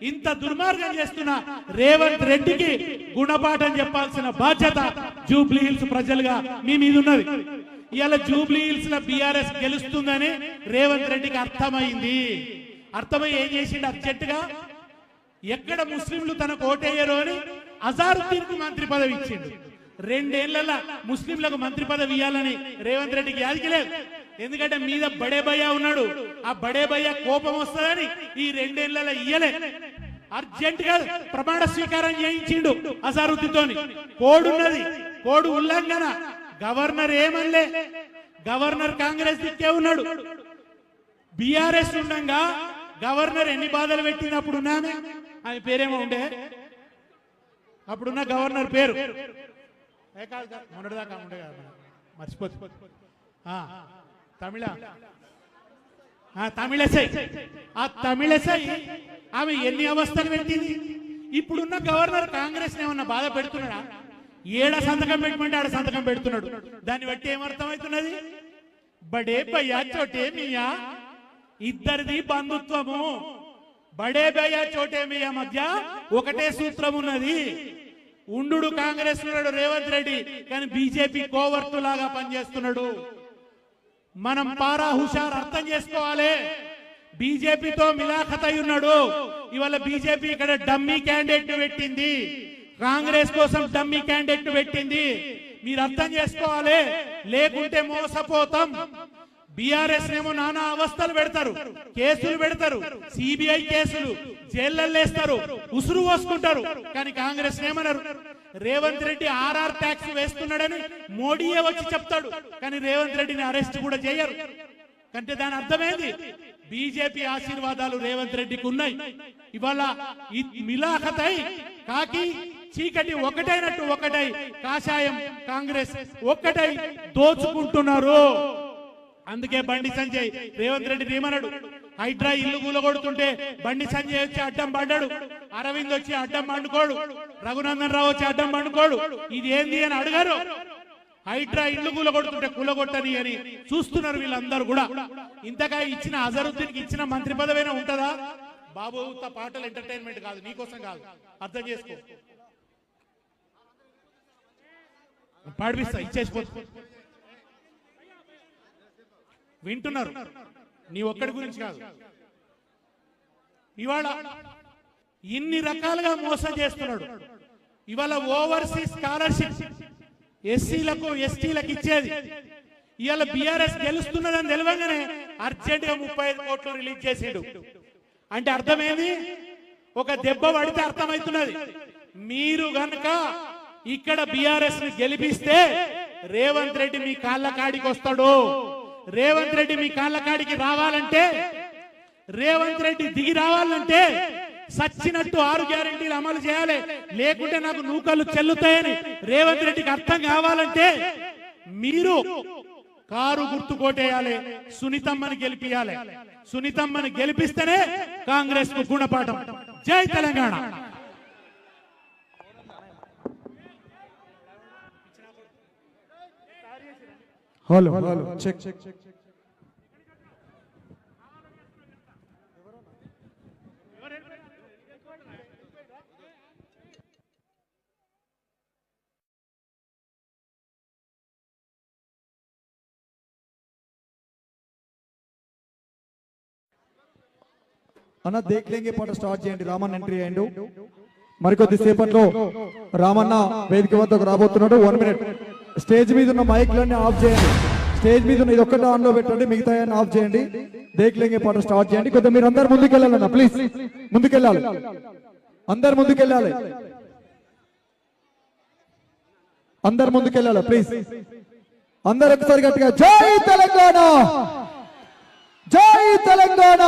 ఇంత దుర్మార్గం చేస్తున్న రేవంత్ రెడ్డికి గుణపాఠం చెప్పాల్సిన బాధ్యత జూబ్లీ హిల్స్ ప్రజలుగా మీ మీద ఉన్నది. ఇవాళ జూబ్లీ హిల్స్ లో బీఆర్ఎస్ గెలుస్తుందని రేవంత్ రెడ్డికి అర్థమైంది. అర్థమై ఏం చేసిండు? అర్జెంటుగా ఎక్కడ ముస్లింలు తనకు ఓటేయరు అని అజారుద్దీన్ కు మంత్రి పదవి ఇచ్చిండు. 2 ఏళ్లలో ముస్లింలకు మంత్రి పదవి ఇవ్వాలని రేవంత్ రెడ్డికి యాదికి లేదు. ఎందుకంటే మీద బడే భయ్యా ఉన్నాడు. ఆ బడే భయ్యా కోపం వస్తుందని ఈ 2 ఏళ్లలో ఇయ్యలే. అర్జెంట్ గా ప్రమాణ స్వీకారం చేయించిండు అజారుద్దీన్. కోడున్నది, కోడు ఉల్లంఘన. గవర్నర్ ఏమనలే. గవర్నర్ కాంగ్రెస్ దిక్కే ఉన్నాడు. బీఆర్ఎస్ ఉండగా గవర్నర్ ఎన్ని బాధలు పెట్టినప్పుడు ఉన్నామే. ఆమె పేరేమో ఉండే, అప్పుడున్న గవర్నర్ పేరు మొన్నటిదాకా ఉండే కదా, మర్చిపోతు. తమిళసై. ఆ తమిళసై ఆమె ఎన్ని అవస్థలు పెట్టింది. ఇప్పుడున్న గవర్నర్ కాంగ్రెస్ ఏమన్నా బాధ పెడుతున్నాడా? ఏడ సంతకం పెట్టమంటే ఆడ సంతకం పెడుతున్నాడు. దాన్ని బట్టి ఏమర్థమవుతున్నది? బడే భయ్యా చోటే మియా, ఇద్దరిది బంధుత్వము. బడే భయ్యా చోటే మియా మధ్య ఒకటే సూత్రం ఉన్నది. ఉండు కాంగ్రెస్ ఉన్నాడు రేవంత్ రెడ్డి, కానీ బీజేపీ కోవర్టు లాగా పనిచేస్తున్నాడు. మనం పారా హుషార్ అర్థం చేసుకోవాలి. బీజేపీతో మిలాఖత్ అయి ఉన్నాడు. ఇవాళ బీజేపీ ఇక్కడ డమ్మీ క్యాండిడేట్ పెట్టింది, కాంగ్రెస్ కోసం డమ్మీ క్యాండిడేట్ పెట్టింది. మీరు అర్థం చేసుకోవాలి, లేకుంటే మోసపోతాం. బీఆర్ఎస్ ఏమో నానా అవస్థలు పెడతారు, కేసులు పెడతారు, సిబిఐ కేసులు, జైళ్ళల్లో వేస్తారు, ఉసురు పోసుకుంటారు. కానీ కాంగ్రెస్ ఏమన్నారు? రేవంత్ రెడ్డి ఆర్ఆర్ ట్యాక్స్ వేస్తున్నాడని మోడీయే వచ్చి చెప్తాడు, కానీ రేవంత్ రెడ్డిని అరెస్ట్ కూడా చేయరు. అంటే దాని అర్థమేంది? బీజేపీ ఆశీర్వాదాలు రేవంత్ రెడ్డికి ఉన్నాయి. ఇవాళ మిలాఖతై కాకి చీకటి ఒకటైనట్టు ఒకటై, కాషాయం కాంగ్రెస్ ఒక్కటై దోచుకుంటున్నారు. అందుకే బండి సంజయ్ రేవంత్ రెడ్డి ఏమన్నాడు? హైడ్రా ఇల్లు కూలగొడుతుంటే బండి సంజయ్ వచ్చి అడ్డం పడ్డాడు, అరవింద్ వచ్చి అడ్డం పండుకోడు, రఘునందన్ రావు వచ్చి అడ్డం పండుకోడు. ఇది ఏంది అని అడిగారు. హైడ్రా ఇల్లు కూలగొడుతుంటే కూలగొట్టని అని చూస్తున్నారు వీళ్ళందరూ కూడా. ఇంతగా ఇచ్చిన అజరుద్దీన్ కి ఇచ్చిన మంత్రి పదవైనా ఉంటుందా? బాబు పాటలు ఎంటర్టైన్మెంట్ కాదు, నీకోసం కాదు, అర్థం చేసుకో. పాడిపిస్తా, ఇచ్చేసిపోతుంది. వింటున్నారు, నీ ఒక్కడి గురించి కాదు. ఇవాళ ఇన్ని రకాలుగా మోసం చేస్తున్నాడు. ఇవాళ ఓవర్సీస్ స్కాలర్షిప్ ఎస్సీలకు ఎస్టీలకు ఇచ్చేది ఇవాళ బీఆర్ఎస్ గెలుస్తున్నదని తెలియగానే అర్జెంట్ గా 35 కోట్లు రిలీజ్ చేసాడు. అంటే అర్థమేంది? ఒక దెబ్బ పడితే అర్థమవుతున్నది. మీరు గనక ఇక్కడ బీఆర్ఎస్ ని గెలిపిస్తే రేవంత్ రెడ్డి మీ కాళ్ళ కాడికి వస్తాడు. రేవంత్ రెడ్డి మీ కాళ్ళ కాడికి రావాలంటే, రేవంత్ రెడ్డి దిగి రావాలంటే సచ్చినట్టు 6 గ్యారెంటీలు అమలు చేయాలి. లేకుంటే నాకు నూకలు చెల్లుతాయని రేవంత్ రెడ్డికి అర్థం కావాలంటే మీరు కారు గుర్తు కోటేయాలి, సునీతమ్మని గెలిపియాలి. సునీతమ్మని గెలిపిస్తేనే కాంగ్రెస్ కు గుణపాఠం. జై తెలంగాణ. Hello check. అన్న దేఖ్ లేంగే పాట స్టార్ట్ చేయండి. రామన్ ఎంట్రీ అయ్యిండు. మరికొద్ది సేపట్లో రామన్న వేదిక వద్దకు రాబోతున్నాడు. 1 మినిట్. స్టేజ్ మీద ఉన్న మైక్లన్నీ ఆఫ్ చేయండి. స్టేజ్ మీద ఉన్న ఇది ఒక్కటి ఆన్ లో పెట్టండి, మిగతా ఆఫ్ చేయండి. దేఖ్ లేంగే పాట స్టార్ట్ చేయండి. కొద్దిగా మీరు అందరు ముందుకెళ్ళాలన్న, ప్లీజ్ ముందుకెళ్ళాలి, అందరు ముందుకెళ్ళాలి, అందరు ముందుకెళ్ళాలి ప్లీజ్. అందరు ఒకసారి గట్టిగా జై తెలంగాణ, జై తెలంగాణ,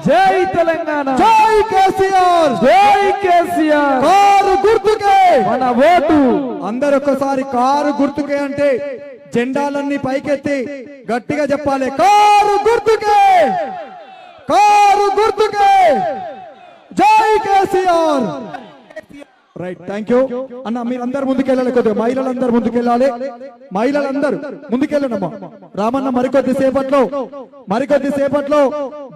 జై తెలంగాణ, జై కేసీఆర్, జై కేసీఆర్. కారు గుర్తుకే మన ఓటు. అందరు ఒక్కసారి కారు గుర్తుకే అంటే జెండాలన్నీ పైకెత్తి గట్టిగా చెప్పాలి. కారు గుర్తుకే, కారు గుర్తుకే, జై కేసీఆర్. రైట్, థ్యాంక్ యూ అన్న. మీరందరూ ముందుకెళ్ళాలి, కొద్దిగా మహిళలందరూ ముందుకెళ్ళాలి, మహిళలందరూ ముందుకెళ్ళండమ్మా. రామన్న మరికొద్ది సేపట్లో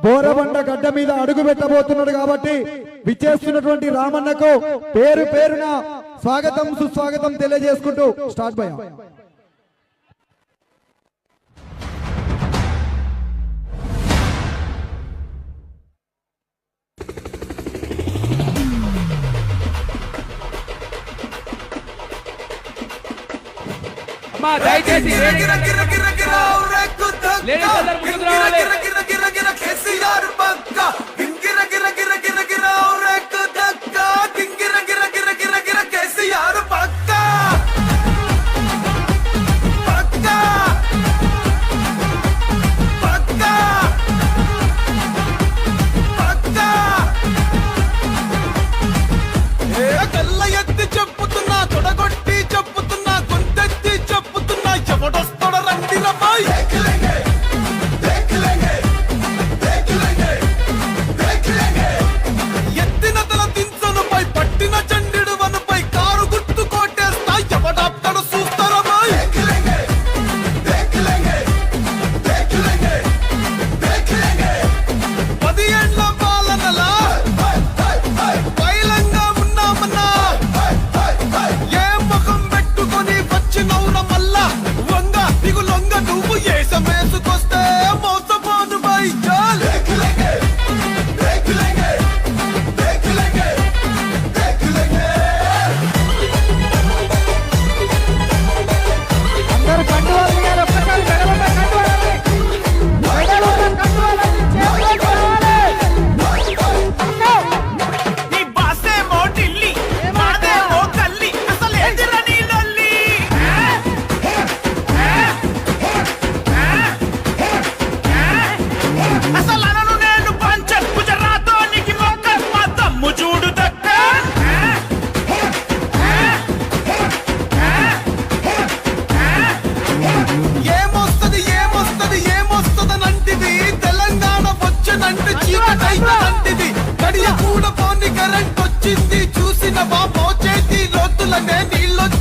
బోరబండ గడ్డ మీద అడుగు పెట్టబోతున్నాడు కాబట్టి విచ్చేస్తున్నటువంటి రామన్నకు పేరు పేరున స్వాగతం సుస్వాగతం తెలియజేసుకుంటూ స్టార్ట్ భయ్యా. దయచేసి చెప్పుతున్నా, తొడగొట్టి చెప్పుతున్నా, కొంతెత్తి చెప్పుతున్నా, ఎవడొస్తాడ రండి రమ్మాయి. ఎత్తి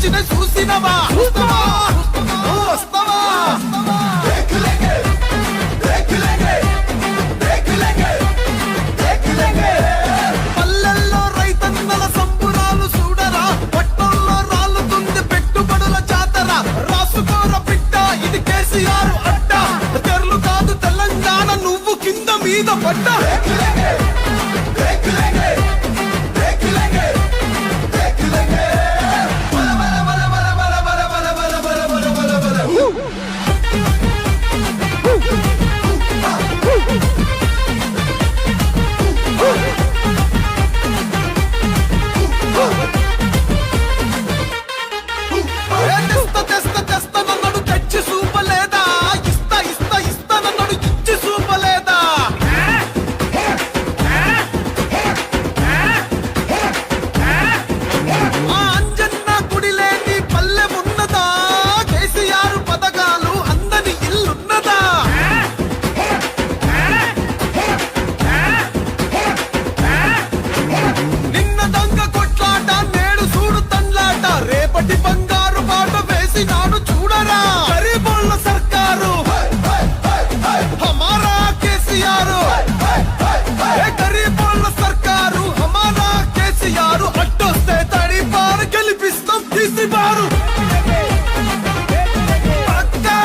నీళ్ళొచ్చిన చూసినవా చూస్తావా వస్తావా పల్లెల్లో రైతన్నల సంబురాలు చూడరా పట్టణంలో రాళ్ళుతుంది పెట్టుబడుల జాతర రాసుకోర పిట్ట ఇది కేసీఆర్ అడ్డ తెరలు కాదు తెలంగాణ నువ్వు కింద మీద పడ్డ తెస్తానన్నాడు తెచ్చి చూపలేదా ఇస్తానన్నాడు ఇచ్చి చూపలేదా ఆ అంజన్న గుడి లేని పల్లె ఉన్నదా కేసీఆర్ పథకాలు అందని ఇల్లున్నదా నిన్న దొంగ కొట్లాట నేడు చూడు తండ్లాట రేపటి బంగారు బాట వేసినాడు చూడరా గరీబోళ్ళ సర్కారు హమారా కేసీఆర్ గరీబోళ్ళ సర్కారు హమారా కేసీఆర్ అడ్డొస్తే తడిపారు గెలిపిస్తాం తీసిబారు పక్కా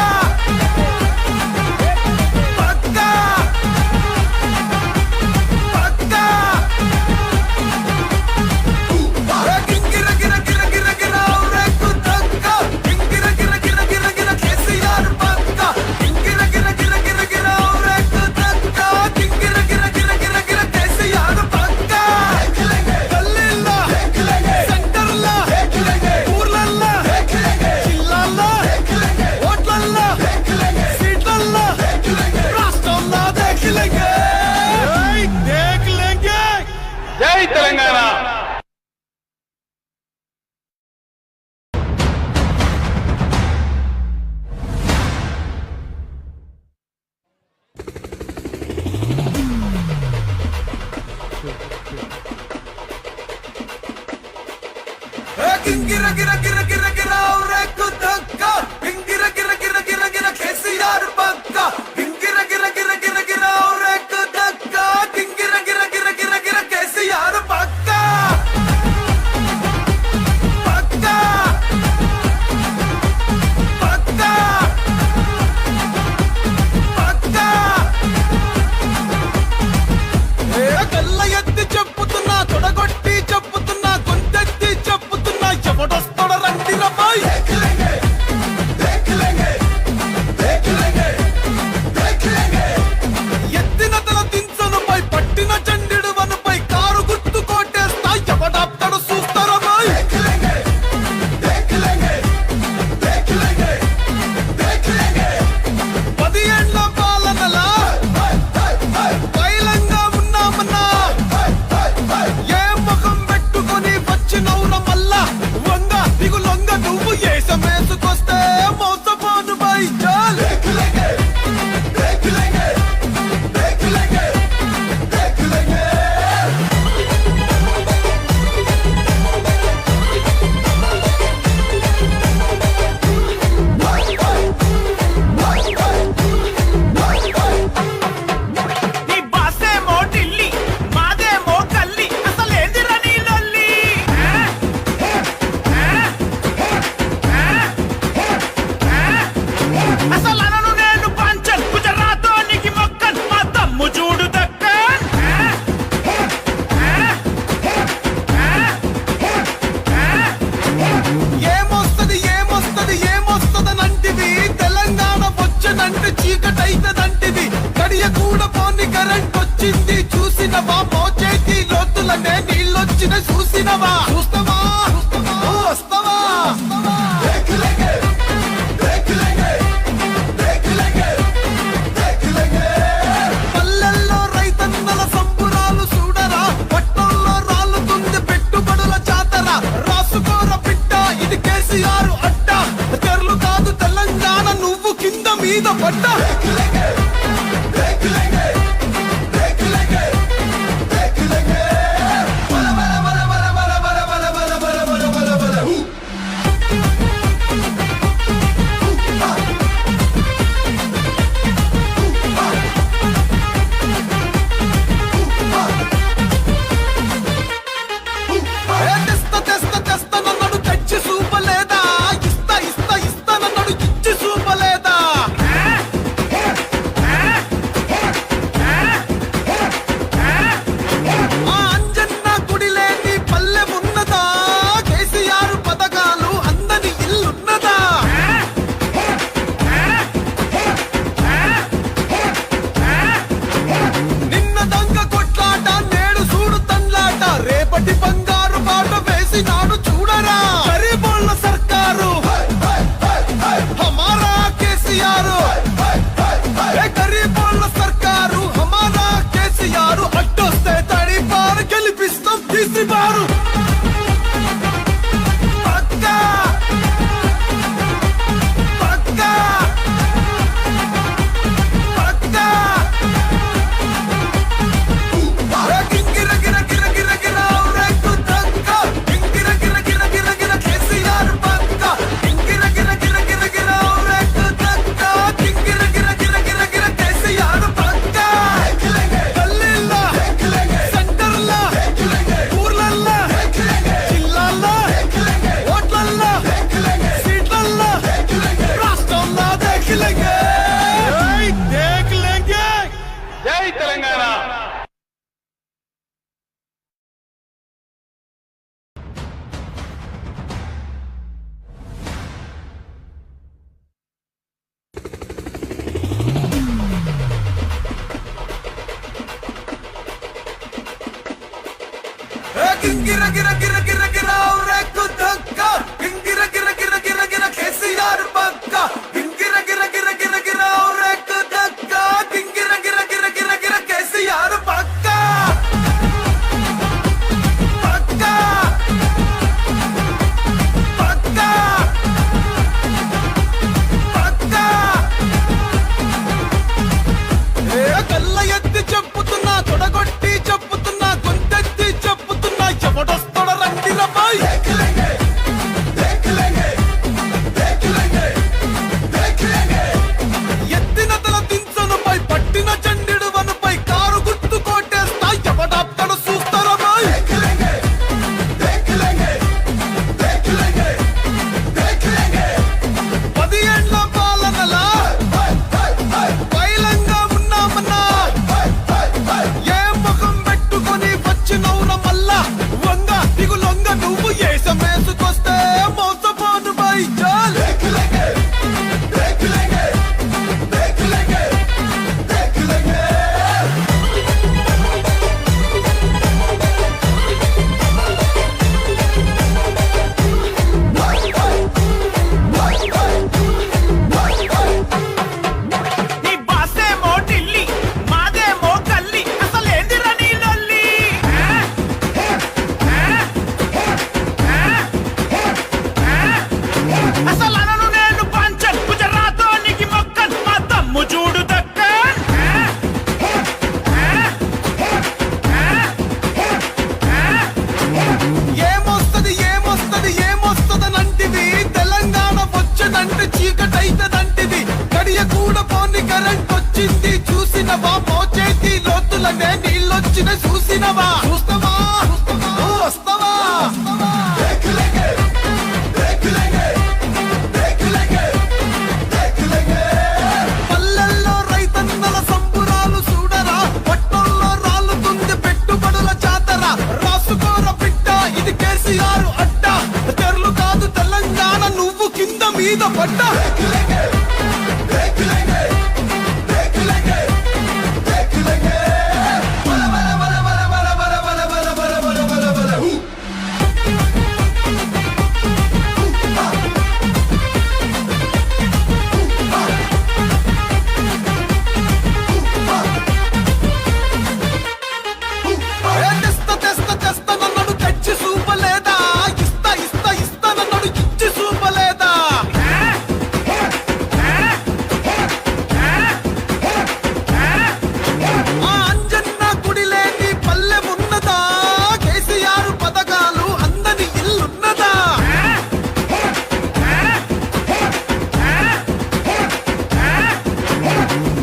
పక్కా పక్కా గింగిర గిర గిర గిర గిర ఔరేకు తక్క గింగిర గిర గిర గిర గిర కేసీఆర్ పక్క గింగిర గిర గిర గిర గిర ఔరేకు తక్క గింగిర గిర గిర గిర గిర కేసీఆర్ పక్క గల్లీల్లో సెంటర్లో ఊర్లల్లో జిల్లాల్లో ఓట్లల్లో సీట్లల్లో రాష్ట్రంలో దేఖలేంగే జై తెలంగాణ. గింగిర గిర గిర గిర గిర ఔరేకు తక్క గింగిర గిర గిర గిర గిర కేసీఆర్ పక్క గింగిర గిర గిర గిర గిర ఔరేకు తక్క గింగిర గిర గిర గిర గిర కేసీఆర్ పక్క పక్క పక్క పక్క కళ్ళ ఎత్తి చెప్పుతున్నా తొడగొట్టి చెప్పుతున్నా గొంతెత్తి చెప్పుతున్నా ఎవడొస్తాడ రండి రబాయ్ ఎత్తిన తల దించనుపై పట్టిన చండిడు వనుపై కారు గుర్తు కోటేస్తా ఎవడాప్తాడు చూస్తారా బాయ్ పది ఏండ్ల పాలనలా బయలంగా ఉన్నామన్నా ఏ ముఖం పెట్టుకొని వచ్చినవుర మల్లా వంగ దిగు లొంగ నువ్వు ఏసమేసుకొస్తే మోసపోను బై చాల్ నీ బాసేమో ఢిల్లీ మాదేమో కల్లి అసలేందిరా నీ లొల్లి అసలు అనను నేను పంచన్ గుజరాతోనికి మొక్కన్ మా తమ్ము చూడు దక్కన్ ఏమొస్తదనంటివి తెలంగాణ వచ్చనంటే చీకటైతదంటివి గడియ కూడా పోని కరెంట్ వచ్చింది చూసినవా మోచేతి లోతులనే నీళ్ళొచ్చిన చూసినవా చూస్తావా వస్తావా పల్లెల్లో రైతన్నల సంబురాలు చూడరా పట్టణంలో రాళ్ళుతుంది పెట్టుబడుల జాతర రాసుకోర పిట్ట ఇది కేసీఆర్ అడ్డ తెరలు కాదు తెలంగాణ నువ్వు కింద మీద పడ్డ గిర గిర గిర గిర గిర ఔరెక్కు దక్క గింగిర గిర గిర గిర గిర కేసీఆర్ పక్క గింగిర గిర గిర గిర గిర ఔరెక్కు దక్క గింగిర గిర గిర గిర గిర కేసీఆర్ పక్క పక్క పక్క పక్క ఏ కళ్ళ ఎత్తి చెప్పుతున్నా తొడగొట్టి చెప్పుతున్నా గొంతెత్తి చెప్పుతున్నా ఎవడొస్తాడ రండి రబాయ్ ఎత్తిన తల దించనుపై పట్టిన చండిడు వనుపై కారు గుర్తు కోటేస్తా ఎవడాప్తడు చూస్తారా బాయ్ 10 ఏండ్ల పాలనలా పైలంగా ఉన్నామన్నా ఏ ముఖం పెట్టుకొని వచ్చినవుర మల్లా వంగ దిగులొంగ నువ్వు ఏసమేసుకొస్తే మోసపోను బై చాల్ నీ బాసేమో ఢిల్లీ మాదేమో గల్లీ అసలేందిరా నీ లొల్లి అసలు అనను నేను పంచన్ గుజరాతోనికి మొక్కన్ మా తమ్ము చూడు దక్కన్ ఏమొస్తది ఏమొస్తది ఏమొస్తదనంటివి తెలంగాణ వచ్చనంటే చీకటైతదంటివి గడియ కూడా పోని కరెంట్ వచ్చింది చూసినవా మోచేతి లోతులనే నీళ్ళొచ్చిన చూసినవా చూస్తావా నువ్వు వస్తావా పల్లెల్లో రైతన్నల సంబురాలు చూడరా పట్టణంలో రాళ్ళుతుంది పెట్టుబడుల చాతరా రాసుకోర బిడ్డ ఇది కేసీఆర్ అడ్డ తెరలు కాదు తెలంగాణ నువ్వు కింద మీద పడ్డ తెస్తా తెస్తా తెస్తా నన్ను తెచ్చి చూపలేదా ఇస్తా ఇస్తా ఇస్తా నన్ను ఇచ్చి చూపలేదా ఆ అంజన్న గుడి లేని పల్లె ఉన్నదా కేసీఆర్ పథకాలు అందని ఇల్లున్నదా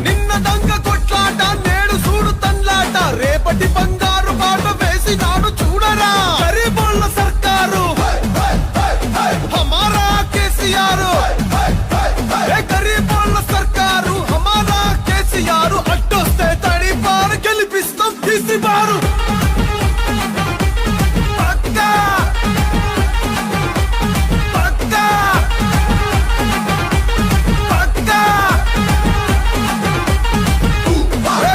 నిన్న దొంగ కొట్లాట నేడు చూడు తన్లాట రేపటి బంగారు బాట వేసినాడు చూడరా గరీబోళ్ళ సర్కారు హమారా కేసీఆర్ గరీబోళ్ళ సర్కారు హమారా కేసీఆర్ అడ్డొస్తే తడిపారు గెలిపిస్తాం తీసిపారు పక్కా పక్కా పక్కా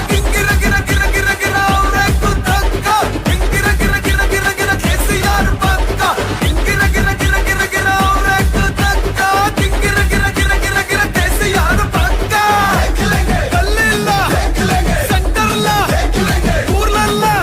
గింగిర గిర గిర గిర గిర ఔరెక్కు దక్క గింగిర గిర గిర గిర గిర కేసీఆర్ పక్క గింగిర గిర గిర గిర గిర ఔరెక్కు దక్క గింగిర గిర గిర గిర గిర కేసీఆర్ పక్క గల్లీల్లా సెంటర్లా ఊర్లల్లా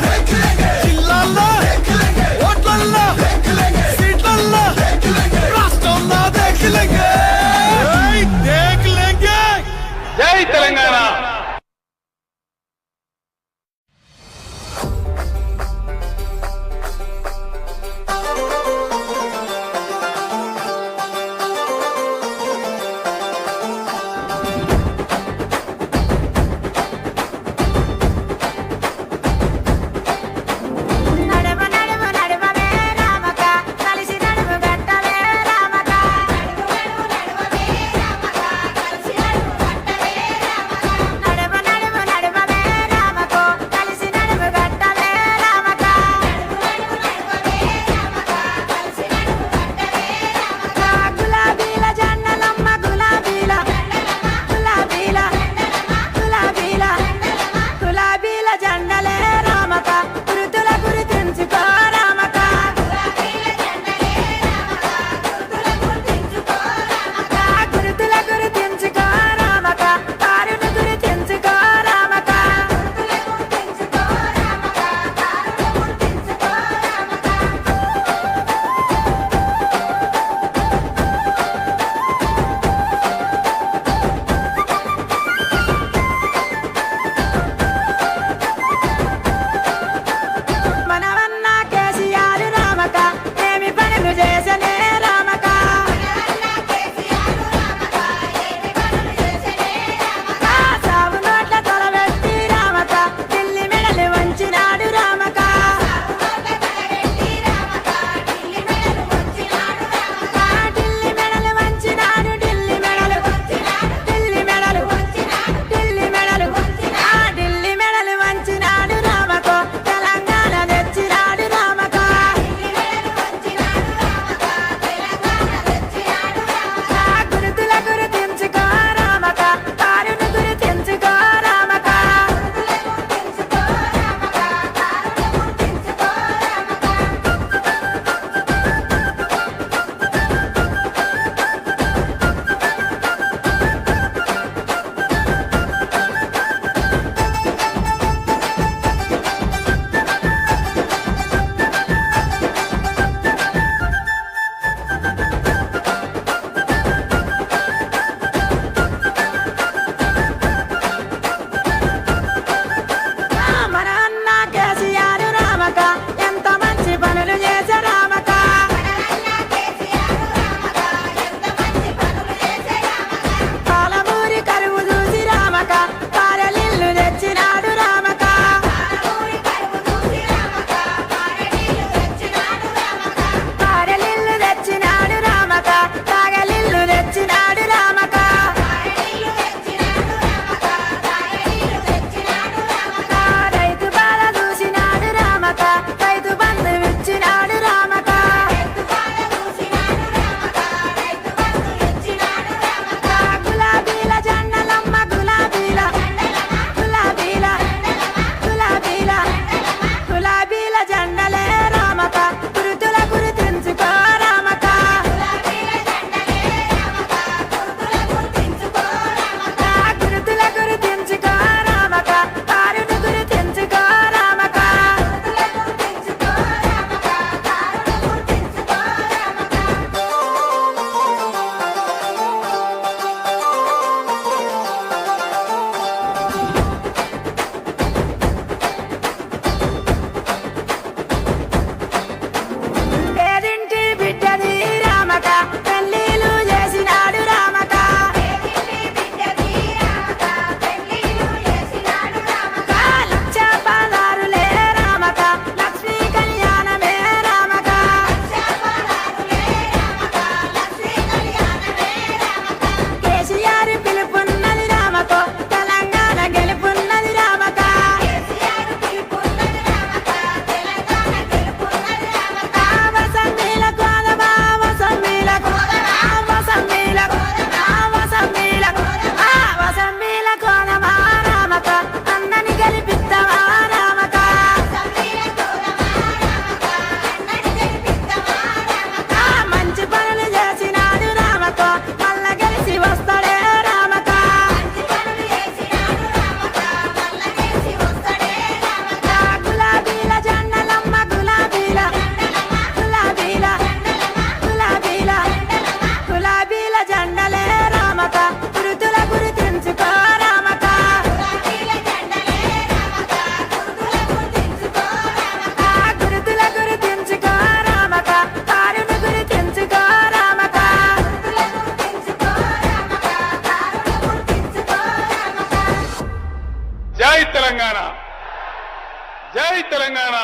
తెలంగాణ.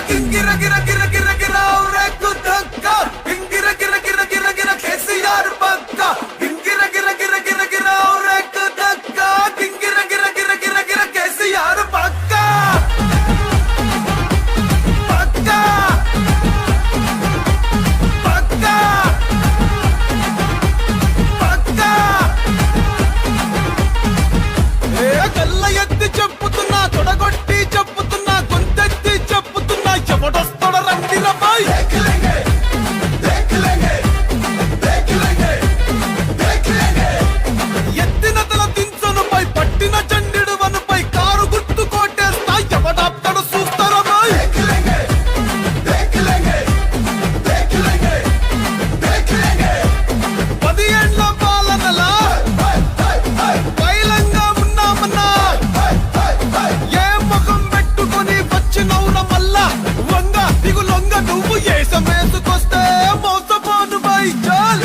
గింగిర గిర గిర గిర గిర రేకు దక్క గింగిర గిర గిర గిర గిర కేసీఆర్ పక్క గింగిర గిర గిర గిర గిర రేకు దక్క గింగిర గిర గిర గిర గిర కేసీఆర్ పక్క పక్క పక్క పక్క ఏ కళ్ళ ఎత్తి చెప్పుతున్నా తొడగొట్టి చెప్పుతున్నా గొంతెత్తి చెప్పుతున్నా ఎవడొస్తాడ రండి రబాయ్ ఎత్తిన తల దించనుపై పట్టిన చండిడు వనుపై కారు గుర్తు కోటేస్తా ఎవడాప్తడు చూస్తారా బాయ్ 10 ఏండ్ల పాలనలా పైలంగా ఉన్నామన్నా ఏ ముఖం పెట్టుకొని వచ్చినవుర మల్లా వంగ దిగులొంగ నువ్వు ఏసమేసుకొస్తే మోసపోను బై చాల్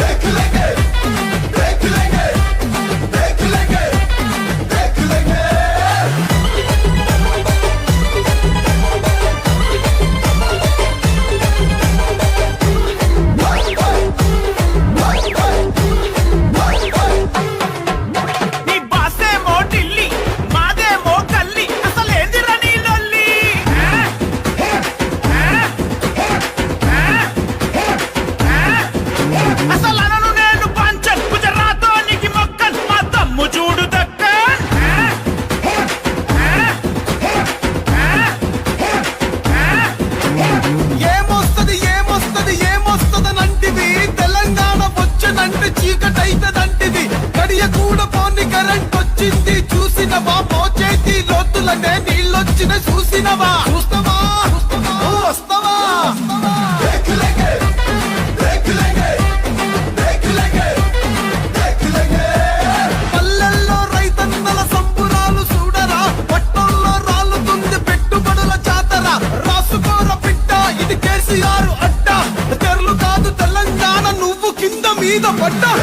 నీ బాసేమో ఢిల్లీ మాదేమో గల్లీ అసలేందిరా నీ లొల్లి అసలు అనను నేను పంచన్ గుజరాతోనికి మొక్కన్ మా తమ్ము చూడు దక్కన్ ఏమొస్తది ఏమొస్తది ఏమొస్తదనంటివి తెలంగాణ వచ్చనంటే చీకటైతదంటివి గడియ కూడా పోని కరెంట్ వచ్చింది చూసినవా మోచేతి లోతులనే నీళ్ళొచ్చిన చూసినవా చూస్తావా నువ్వు వస్తావా పల్లెల్లో రైతన్నల సంబురాలు చూడరా పట్టణంలో రాలుతుంది పెట్టుబడుల జాతర రాసుకోర పిట్ట ఇది కేసీఆర్ అడ్డ తెరలు కాదు తెలంగాణ నువ్వు కింద మీద పడ్డా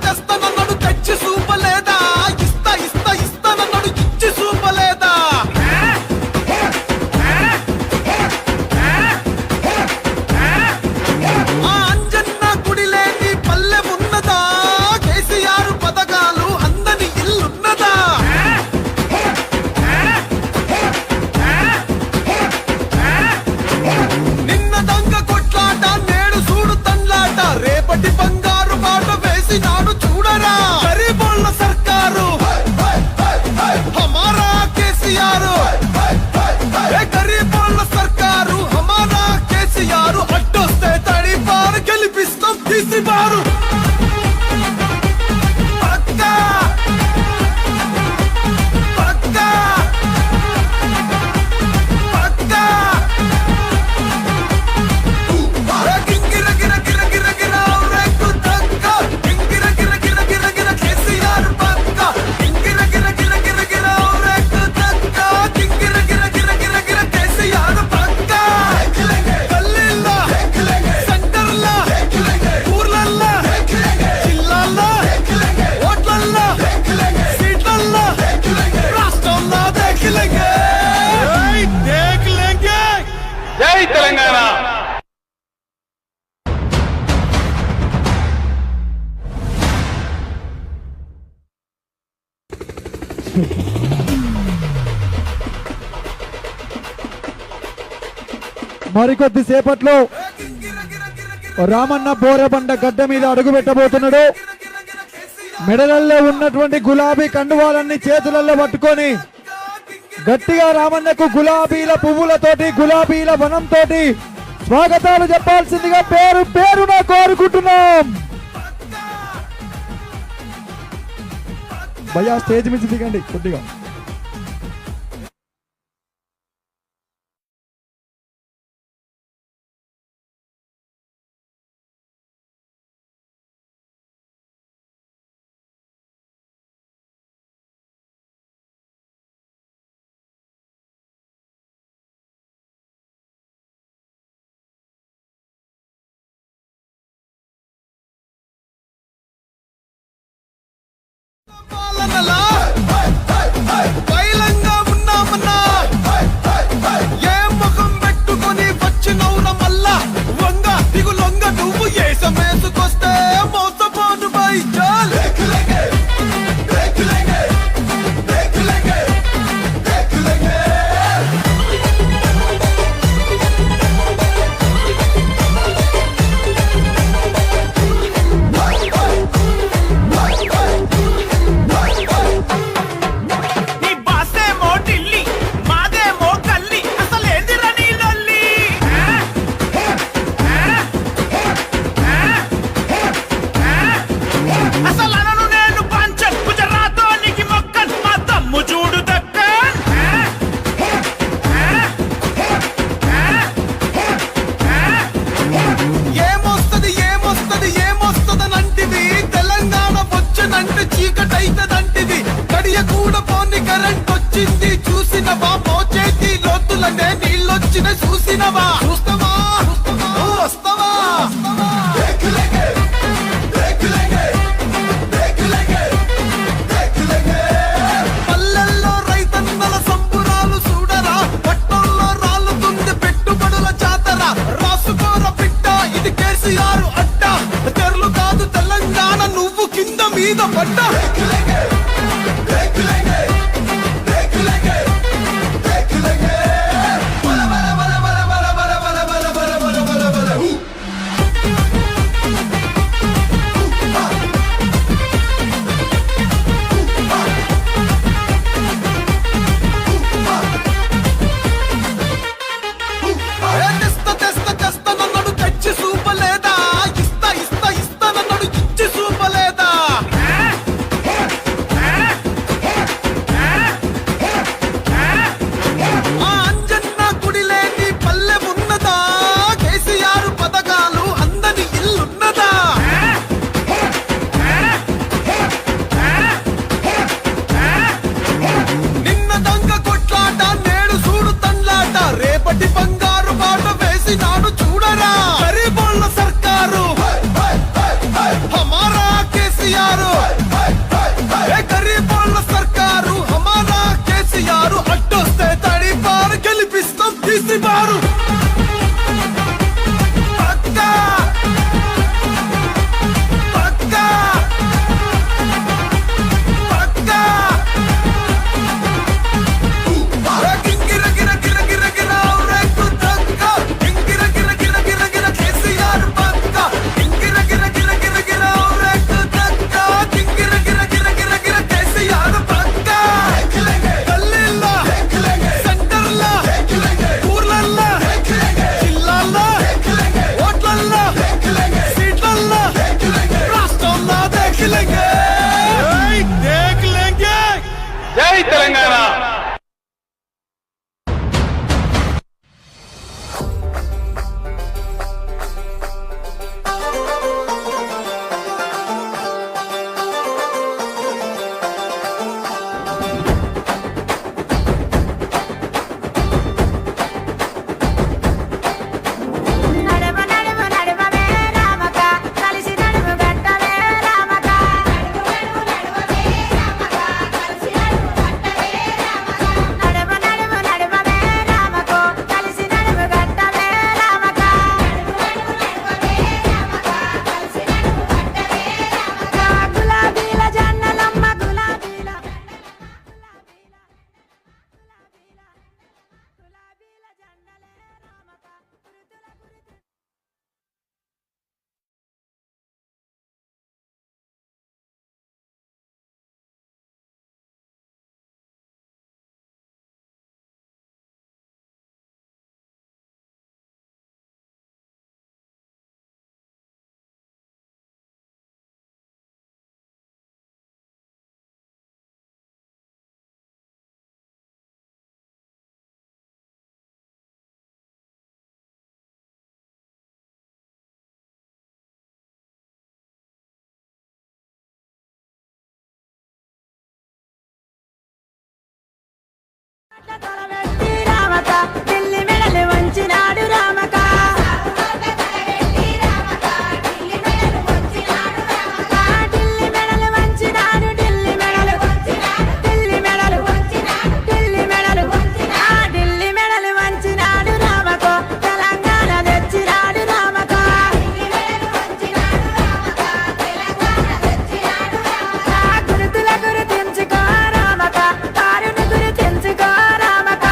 తెస్తా నన్నడు తెచ్చి చూపలేదా ఇస్తా నన్నడు ఇచ్చి చూపలేదా ఆ అంజన్న గుడి లేని పల్లె ఉన్నదా కేసీఆర్ పథకాలు అందని ఇల్లున్నదా నిన్న దొంగ కొట్లాట నేడు చూడు తండ్లాట రేపటి బంగారు బాట వేసినాడు చూడరా గరీబోళ్ళ సర్కారు హమారా కేసీఆర్ గరీబోళ్ళ సర్కారు హమారా కేసీఆర్ అడ్డొస్తే తడిపారు గెలిపిస్తాం తీసిపారు పక్కా పక్కా పక్కా గింగిర గిర గిర గిర గిర రేకు దక్క గింగిర గిర గిర గిర గిర కేసీఆర్ పక్క గింగిర గిర గిర గిర గిర రేకు దక్క గింగిర గిర గిర గిర గిర కేసీఆర్ పక్క గల్లీల్లో సెంటర్లో ఊర్లల్లో జిల్లాల్లో ఓట్లల్లో సీట్లల్లో రాష్ట్రంలో దేఖలేంగే జై తెలంగాణ. మరికొద్ది సేపట్లో రామన్న బోరబండ గడ్డ మీద అడుగు పెట్టబోతున్నాడు. మెడలల్లో ఉన్నటువంటి గులాబీ కండువాలన్నీ చేతులలో పట్టుకొని గట్టిగా రామన్నకు గులాబీల పువ్వులతోటి గులాబీల వనంతోటి స్వాగతాలు చెప్పాల్సిందిగా పేరు పేరున కోరుకుంటున్నాం. భయ్యా స్టేజ్ మీద దిగండి కొద్దిగా. పాలనలా బయలంగా ఉన్నామన్నా ఏ ముఖం పెట్టుకొని వచ్చినవున మల్లా వంగ దిగులొంగ నువ్వు ఏసమేసుకొస్తే మోసపోను బై చాల్ నీ బాసేమో ఢిల్లీ మాదేమో కల్లి అసలేందిరా నీ లొల్లి అసలనను నేను పంచన్ గుజరాతోనికి మొక్కన్ మా తమ్ము చూడు దక్కన్ ఏమొస్తదనంటివి తెలంగాణ వచ్చనంటే చీకటైతదంటివి గడియ కూడా పోని కరెంట్ వచ్చింది చూసినవా మోచేతి లోతులనే నీళ్ళొచ్చిన చూసినవా చూస్తావా నువ్వు వస్తావా పల్లెల్లో రైతన్నల సంబురాలు చూడరా పట్టణంలో రాళ్ళుతుంది పెట్టుబడుల జాతర రాసుకోర పిట్ట ఇది కేసీఆర్ అడ్డ తెరలు కాదు తెలంగాణ నువ్వు కింద మీద పడ్డ బల బల బల బల బల బల బల తలవెత్తి రామక ఢిల్లీ మెడలు వంచినాడు రామక ఢిల్లీ మెడలు వంచినాడు ఢిల్లీ మెడలు ఢిల్లీ మెడలు ఢిల్లీ మెడలు ఢిల్లీ మెడలు వంచినాడు రామకో తెలంగాణ తెచ్చినాడు రామక గురుతుల గుర్తించుకో రామక కారును గుర్తించుకో రామక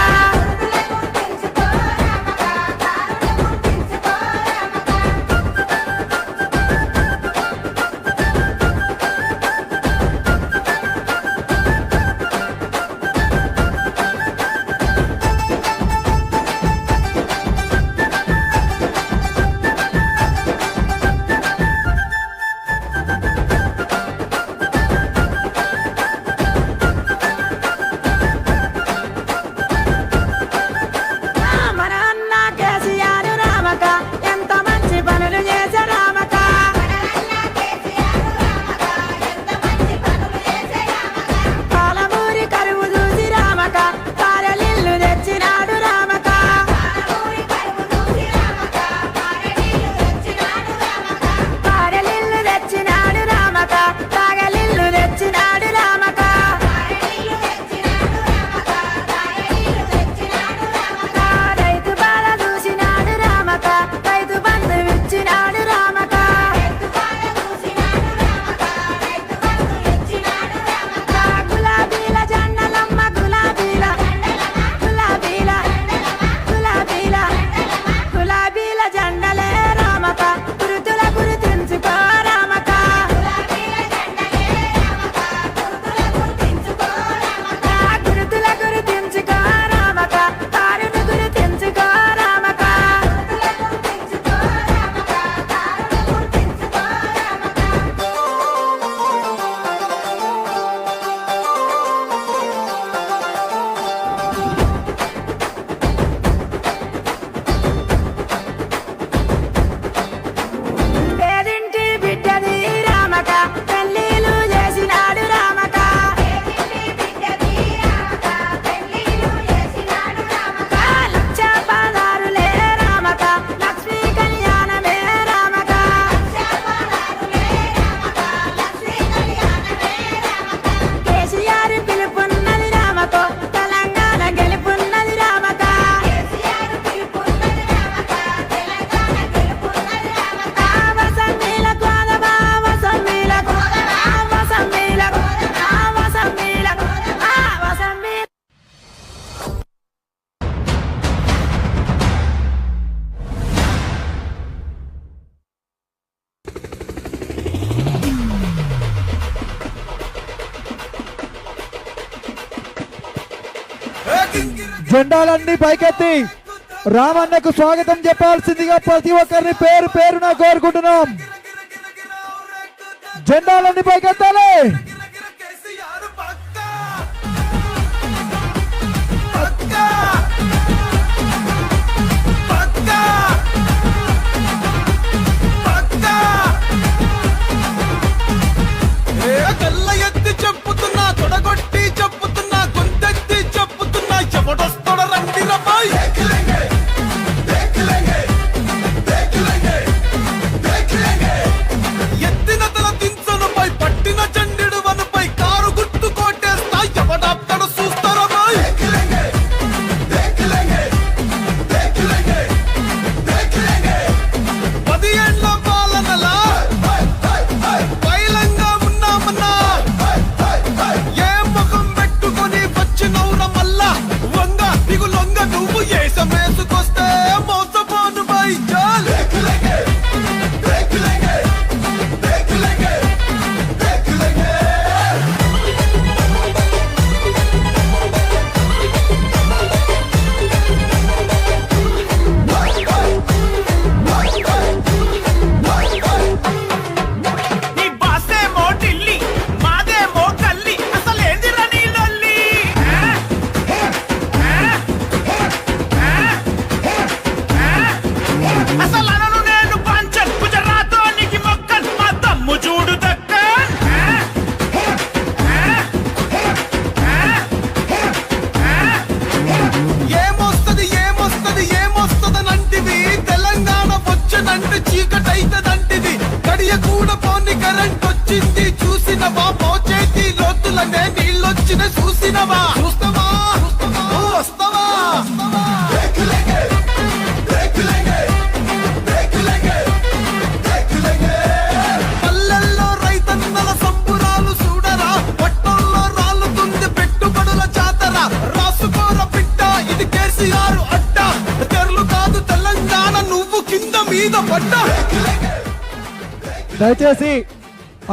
మన అన్న కేసీఆర్ రామక ఎంత మంచి పనులు చేసే రామక పాలమూరి కరువు చూసి రామక కారలిల్లు తెచ్చినాడు రామక కారలిల్లు తెచ్చినాడు రామక తాగలిల్లు తెచ్చినాడు రామక రైతు బాల చూసినాడు రామక రైతు బంధు ఇచ్చినాడు రామక గులాబీల జెండలమ్మ గులాబీల గులాబీల గులాబీల గులాబీల జెండలే రామక గురుతుల గుర్తించుకో రామక గురుతుల గుర్తించుకో రామక కారును గుర్తించుకో రామక పేదింటి బిడ్డది రామక పెళ్ళిళ్ళు చేసినాడు రామక లక్ష పదారులే రామక లక్ష్మీ కళ్యాణమే రామక కేసీఆర్ పిలుపున్నది రామకో తెలంగాణ గెలుపున్నది రామక వసంతీల కోదమా వసంతీల వసంతీల వసంతీల వసంతీల జెండాలన్నీ పైకెత్తి రామన్నకు స్వాగతం చెప్పాల్సిందిగా ప్రతి ఒక్కరిని పేరు పేరున కోరుకుంటున్నాం. జెండాలన్నీ పైకెత్తాలి. కేసీఆర్ పక్కా పక్కా పక్కా పక్కా తెల్ల ఎత్తి చెప్పుతున్నా తొడగొట్టి చెప్పుతున్నా గొంతెత్తి చెప్పుతున్నా ఎవడొస్తాడ రండి రబాయ్ ఎత్తిన తల దించను పై పట్టిన చండిడు కరెంట్ వచ్చింది చూసినవా మోచేతి లోతులనే నీళ్ళొచ్చిన చూసినవా చూస్తావా వస్తావా పల్లెల్లో రైతన్నల సంబురాలు చూడరా పట్టణంలో రాలుతుంది పెట్టుబడుల జాతర రాసుకోర బిడ్డ ఇది కేసీఆర్ అడ్డ తెరలు కాదు తెలంగాణ నువ్వు కింద మీద పడ్డా దయచేసి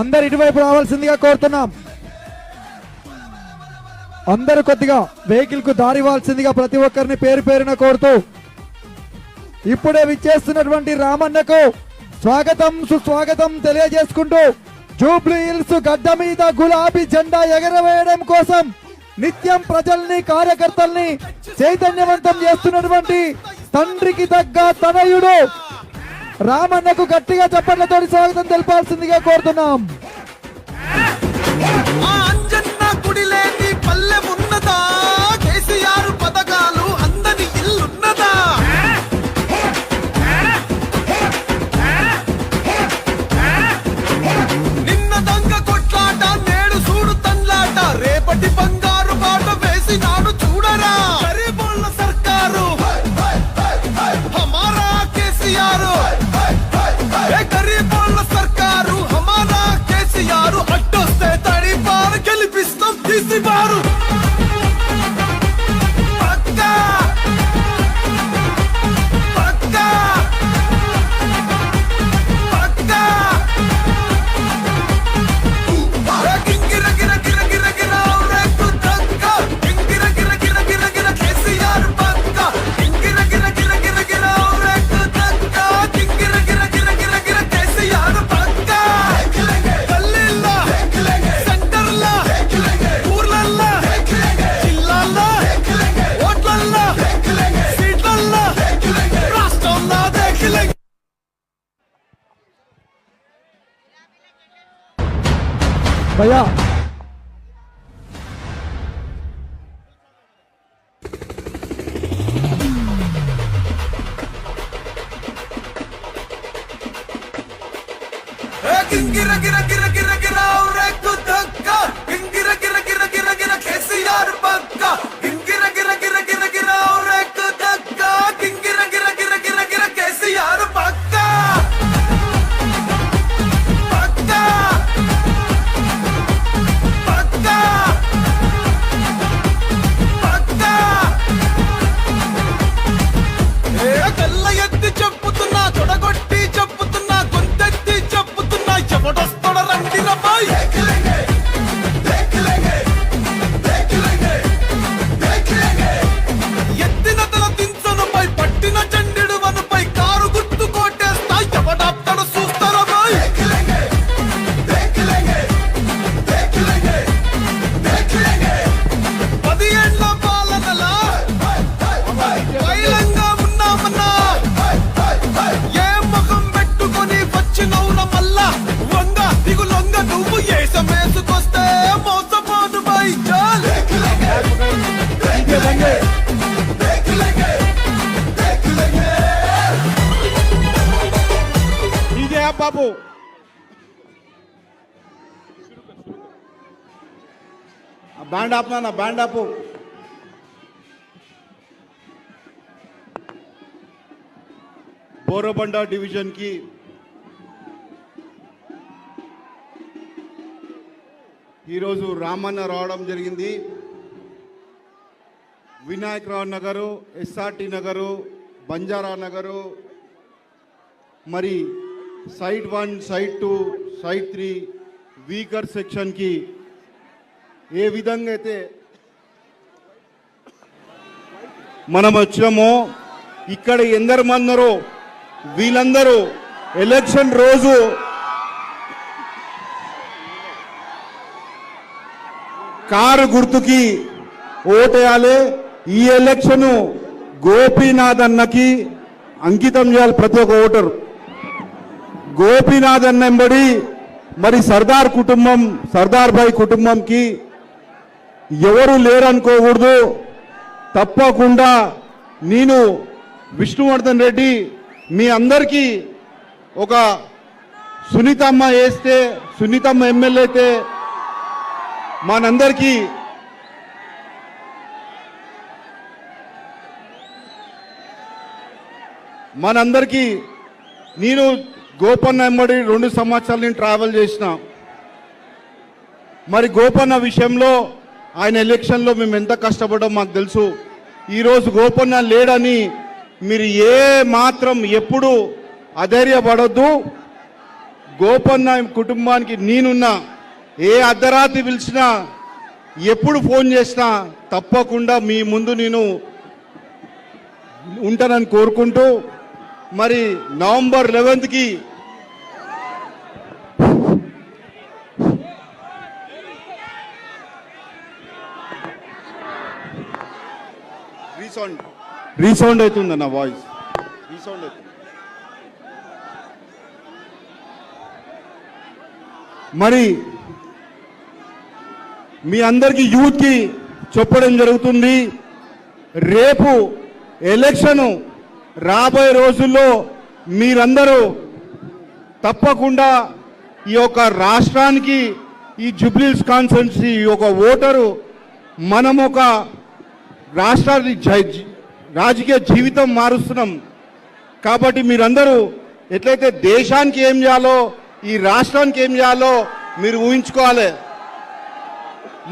అందరు ఇటువైపు రావాల్సిందిగా కోరుతున్నాం. అందరూ కొద్దిగా వెహికల్ కు దారి ఇవ్వాల్సిందిగా ప్రతి ఒక్కరిని పేరు పేరున కోరుతూ ఇప్పుడే విచ్చేస్తున్నటువంటి రామన్నకు స్వాగతం సుస్వాగతం తెలియజేసుకుంటూ జూబ్లీ హిల్స్ గడ్డ మీద గులాబీ జెండా ఎగరవేయడం కోసం నిత్యం ప్రజల్ని కార్యకర్తల్ని చైతన్యవంతం చేస్తున్నటువంటి తండ్రికి తగ్గ తనయుడు రామన్నకు గట్టిగా చప్పట్లతో స్వాగతం తెలపాల్సిందిగా కోరుతున్నాం. ఆ అంజన్న గుడి లేని పల్లె ఉన్నదా కేసీఆర్ పథకాలు అందని ఇల్లున్నదా నిన్న దొంగ కొట్లాట నేడు చూడు తన్లాట రేపటి బంగారు బాట వేసినాడు చూడరా గరీబోళ్ళ సర్కారు హమారా కేసీఆర్ గరీబోళ్ళ సర్కారు హమారా కేసీఆర్ అడ్డొస్తే తడిపారు గెలిపిస్తాం తీసిపారు పక్కా పక్కా పక్కా గింగిర గిర గిర గిర గిర రేకు దక్క గింగిర గిర గిర గిర గిర కేసీఆర్ పక్క గింగిర గిర గిర గిర గిర రేకు దక్క గింగిర గిర గిర గిర గిర కేసీఆర్ పక్క గల్లీల్లో సెంటర్లో ఊర్లల్లో జిల్లాల్లో ఓట్లల్లో సీట్లల్లో రాష్ట్రంలో దేఖిలే భయ్యా గింగిర గిర గిర గిర గిర రేకు దక్క గింగిర గిర గిర గిర గిర కేసీఆర్ పక్క గింగిర గిర గిర గిర గిర రేకు దక్క గింగిర గిర గిర గిర గిర కేసీఆర్ పక్క పక్క పక్క పక్క తెల్ల ఎత్తి చెప్పుతున్నా తొడగొట్టి చెప్పుతున్నా గొంతెత్తి చెప్పుతున్నా ఎవడొస్తాడ రండి రబాయ్ ఎత్తిన తల దించనుపై పట్టిన చండిడు వనుపై కారు గుర్తు కోటేస్తా ఎవడాప్తాడు చూస్తారా బాయ్ 10 ఏళ్ల పాలనలా వైలంగా ఉన్నామన్నా ఏ ముఖం పెట్టుకొని వచ్చినవున మళ్ళా వంగ దిగులొంగ నువ్వు ఏసమేసుకొస్తే మోసపోదు బై చాల్ ఇదే బాబు బ్యాండ్ ఆపు నా బ్యాండ్ ఆపు బోరబండ డివిజన్ కి ఈరోజు రామన్న రావడం జరిగింది. వినాయకరావు నగరు, ఎస్ఆర్టీ నగరు, బంజారా నగరు, మరి సైట్ 1, సైట్ 2, సైట్ 3 వీకర్ సెక్షన్కి ఏ విధంగా అయితే మనం వచ్చామో ఇక్కడ ఎందరు మందరో వీళ్ళందరూ ఎలక్షన్ రోజు కారు గుర్తుకి ఓటేయాలి. ఈ ఎలక్షన్ గోపీనాథ్ అన్నకి అంకితం చేయాలి. ప్రతి ఒక్క ఓటరు గోపీనాథ్ అన్న వెంబడి మరి సర్దార్ కుటుంబం, సర్దార్ భాయ్ కుటుంబంకి ఎవరు లేరనుకోకూడదు. తప్పకుండా నేను విష్ణువర్ధన్ రెడ్డి మీ అందరికీ ఒక సునీతమ్మ వేస్తే, సునీతమ్మ ఎమ్మెల్యే అయితే మనందరికీ నేను గోపన్న ఎమ్మడి 2 సంవత్సరాలు నేను ట్రావెల్ చేసిన. మరి గోపన్న విషయంలో ఆయన ఎలక్షన్లో మేము ఎంత కష్టపడ్డాం మాకు తెలుసు. ఈరోజు గోపన్న లేడని మీరు ఏ మాత్రం ఎప్పుడు అధైర్యపడొద్దు. గోపన్న కుటుంబానికి నేనున్నా. ఏ అర్ధరాత్రి పిలిచినా, ఎప్పుడు ఫోన్ చేసినా తప్పకుండా మీ ముందు నేను ఉంటానని కోరుకుంటూ, మరి నవంబర్ 11కి రీసౌండ్ అవుతుంది నా వాయిస్, రీసౌండ్ అవుతుంది. మరి మీ అందరికీ యూత్కి చెప్పడం జరుగుతుంది, రేపు ఎలక్షను రాబోయే రోజుల్లో మీరందరూ తప్పకుండా ఈ యొక్క రాష్ట్రానికి, ఈ జూబ్లీహిల్స్ కాన్స్టిట్యున్సీ ఒక ఓటరు, మనం ఒక రాష్ట్రాన్ని రాజకీయ జీవితం మారుస్తున్నాం. కాబట్టి మీరందరూ ఎట్లయితే దేశానికి ఏం చేయాలో, ఈ రాష్ట్రానికి ఏం చేయాలో మీరు ఊహించుకోవాలి.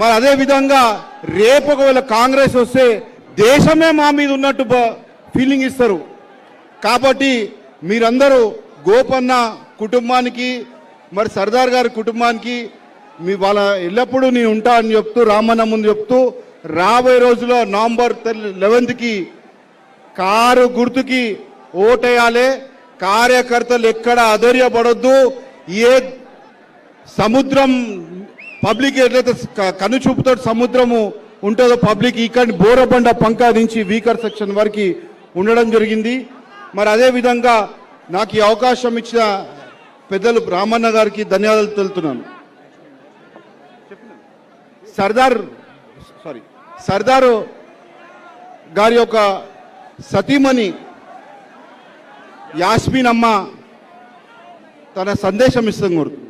మరి అదేవిధంగా రేపు ఒకవేళ కాంగ్రెస్ వస్తే దేశమే మా మీద ఉన్నట్టు ఫీలింగ్ ఇస్తారు. కాబట్టి మీరందరూ గోపన్న కుటుంబానికి, మరి సర్దార్ గారి కుటుంబానికి వాళ్ళ ఎల్లప్పుడూ నేను ఉంటా అని చెప్తూ, రామన్న ముందు చెప్తూ, రాబోయే రోజుల్లో నవంబర్ 11కి కారు గుర్తుకి ఓటేయాలి. కార్యకర్తలు ఎక్కడ అధైర్యపడొద్దు. ఏ సముద్రం పబ్లిక్ ఎట్లయితే కనుచూపుతో సముద్రము ఉంటుందో పబ్లిక్ ఇక్కడ బోరబండ పంకా నుంచి వీకర్ సెక్షన్ వరకు ఉండడం జరిగింది. మరి అదేవిధంగా నాకు ఈ అవకాశం ఇచ్చిన పెద్దలు రామన్న గారికి ధన్యవాదాలు తెలుపుతున్నాను. సర్దార్ గారి యొక్క సతీమణి యాస్మిన్ అమ్మ తన సందేశం ఇస్తుంది కోరుతుంది.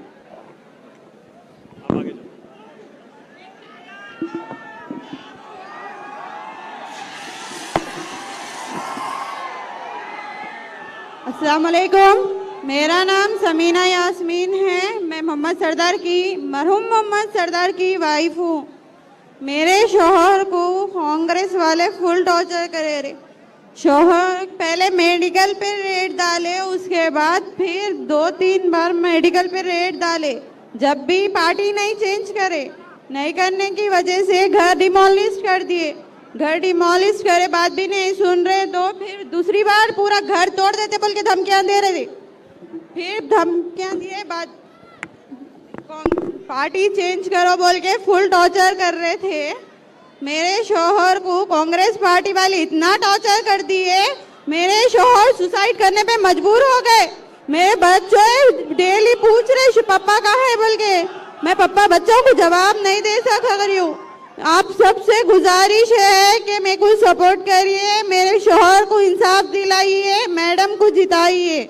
अस्सलाम वालेकुम, मेरा नाम समीना यास्मीन है। मैं मोहम्मद सरदार की, मरहूम मोहम्मद सरदार की वाइफ हूँ। मेरे शोहर को कांग्रेस वाले फुल टॉर्चर करे रहे। शोहर पहले मेडिकल पे रेड डाले, उसके बाद फिर 2-3 बार मेडिकल पे रेड डाले। जब भी पार्टी नहीं चेंज करे, नहीं करने की वजह से घर डिमोलिश कर दिए। घर डिमोलिश करे बाद भी नहीं सुन रहे, तो फिर दूसरी बार पूरा घर तोड़ देते बोल के धमकियां दे रहे थे। फिर धमकियां दिए बाद पार्टी चेंज करो बोल के फुल टॉर्चर कर रहे थे। मेरे शोहर को कांग्रेस पार्टी वाले इतना टॉर्चर कर दिए, मेरे शोहर सुसाइड करने पे मजबूर हो गए। मेरे बच्चों डेली पूछ रहे पापा कहाँ है बोल के। मैं पापा बच्चों को जवाब नहीं दे सका रही हूँ। आप सबसे गुजारिश है कि मेरे को सपोर्ट करिए, मेरे शोहर को इंसाफ दिलाइए, मैडम को जिताइए।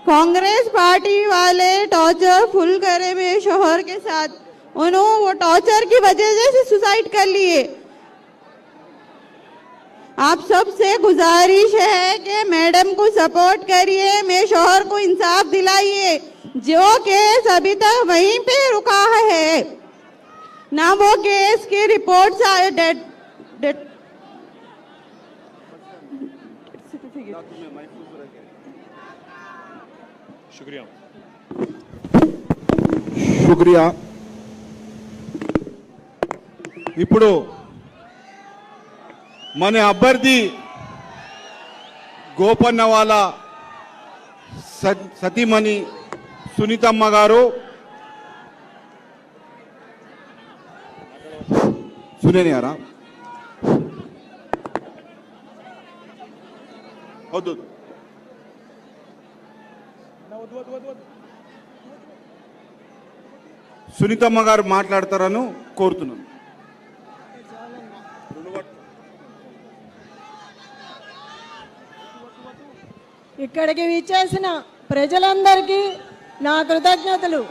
कांग्रेस पार्टी वाले टॉर्चर फुल करे मेरे शोहर के साथ, उन्होंने वो टॉर्चर की वजह से सुसाइड कर लिए। आप सबसे गुजारिश है कि मैडम को सपोर्ट करिए, मेरे शोहर को इंसाफ दिलाइए। जो केस अभी तक वहीं पे रुका है, ना वो केस की रिपोर्ट्स आए, डेट శుక్రియా. ఇప్పుడు మన అభ్యర్థి గోపన్న వాళ్ళ సతీమణి సునీతమ్మ గారు, సునేనియారా వద్దు, సునీతమ్మ గారు మాట్లాడతారని కోరుతున్నాను. ఇక్కడికి విచ్చేసిన ప్రజలందరికీ నా కృతజ్ఞతలు.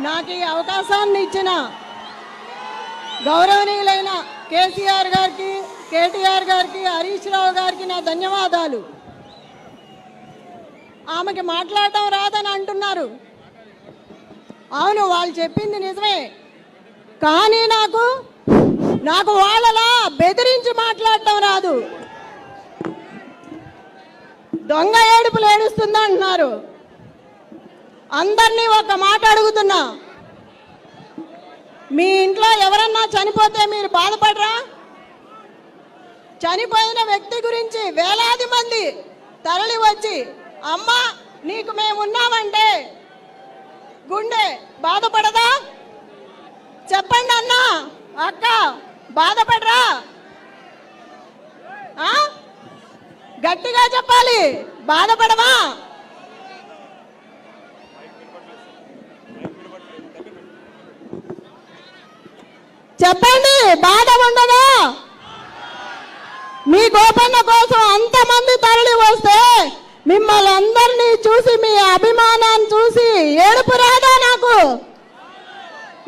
నాకు ఈ అవకాశాన్ని ఇచ్చిన గౌరవనీయులైన కేసీఆర్ గారికి, కేటీఆర్ గారికి, హరీష్ రావు గారికి నా ధన్యవాదాలు. ఆమెకి మాట్లాడటం రాదని అంటున్నారు. అవును, వాళ్ళు చెప్పింది నిజమే. కానీ నాకు వాళ్ళలా బెదిరించి మాట్లాడటం రాదు. దొంగ ఏడుపులు ఏడుస్తుందా అంటున్నారు. అందరినీ ఒక మాట అడుగుతున్నా, మీ ఇంట్లో ఎవరన్నా చనిపోతే మీరు బాధపడరా? చనిపోయిన వ్యక్తి గురించి వేలాది మంది తరలి వచ్చి అమ్మా నీకు మేమున్నామంటే గుండె బాధపడదా? చెప్పండి అన్నా, అక్క, బాధపడరా? గట్టిగా చెప్పాలి, బాధపడవా? చెప్పండి, బాధ ఉండదా? మీ గోపన్న కోసం అంతమంది తరలి వస్తే మిమ్మల్ని అందరినీ చూసి, మీ అభిమానాన్ని చూసి ఏడుపు రాదా? నాకు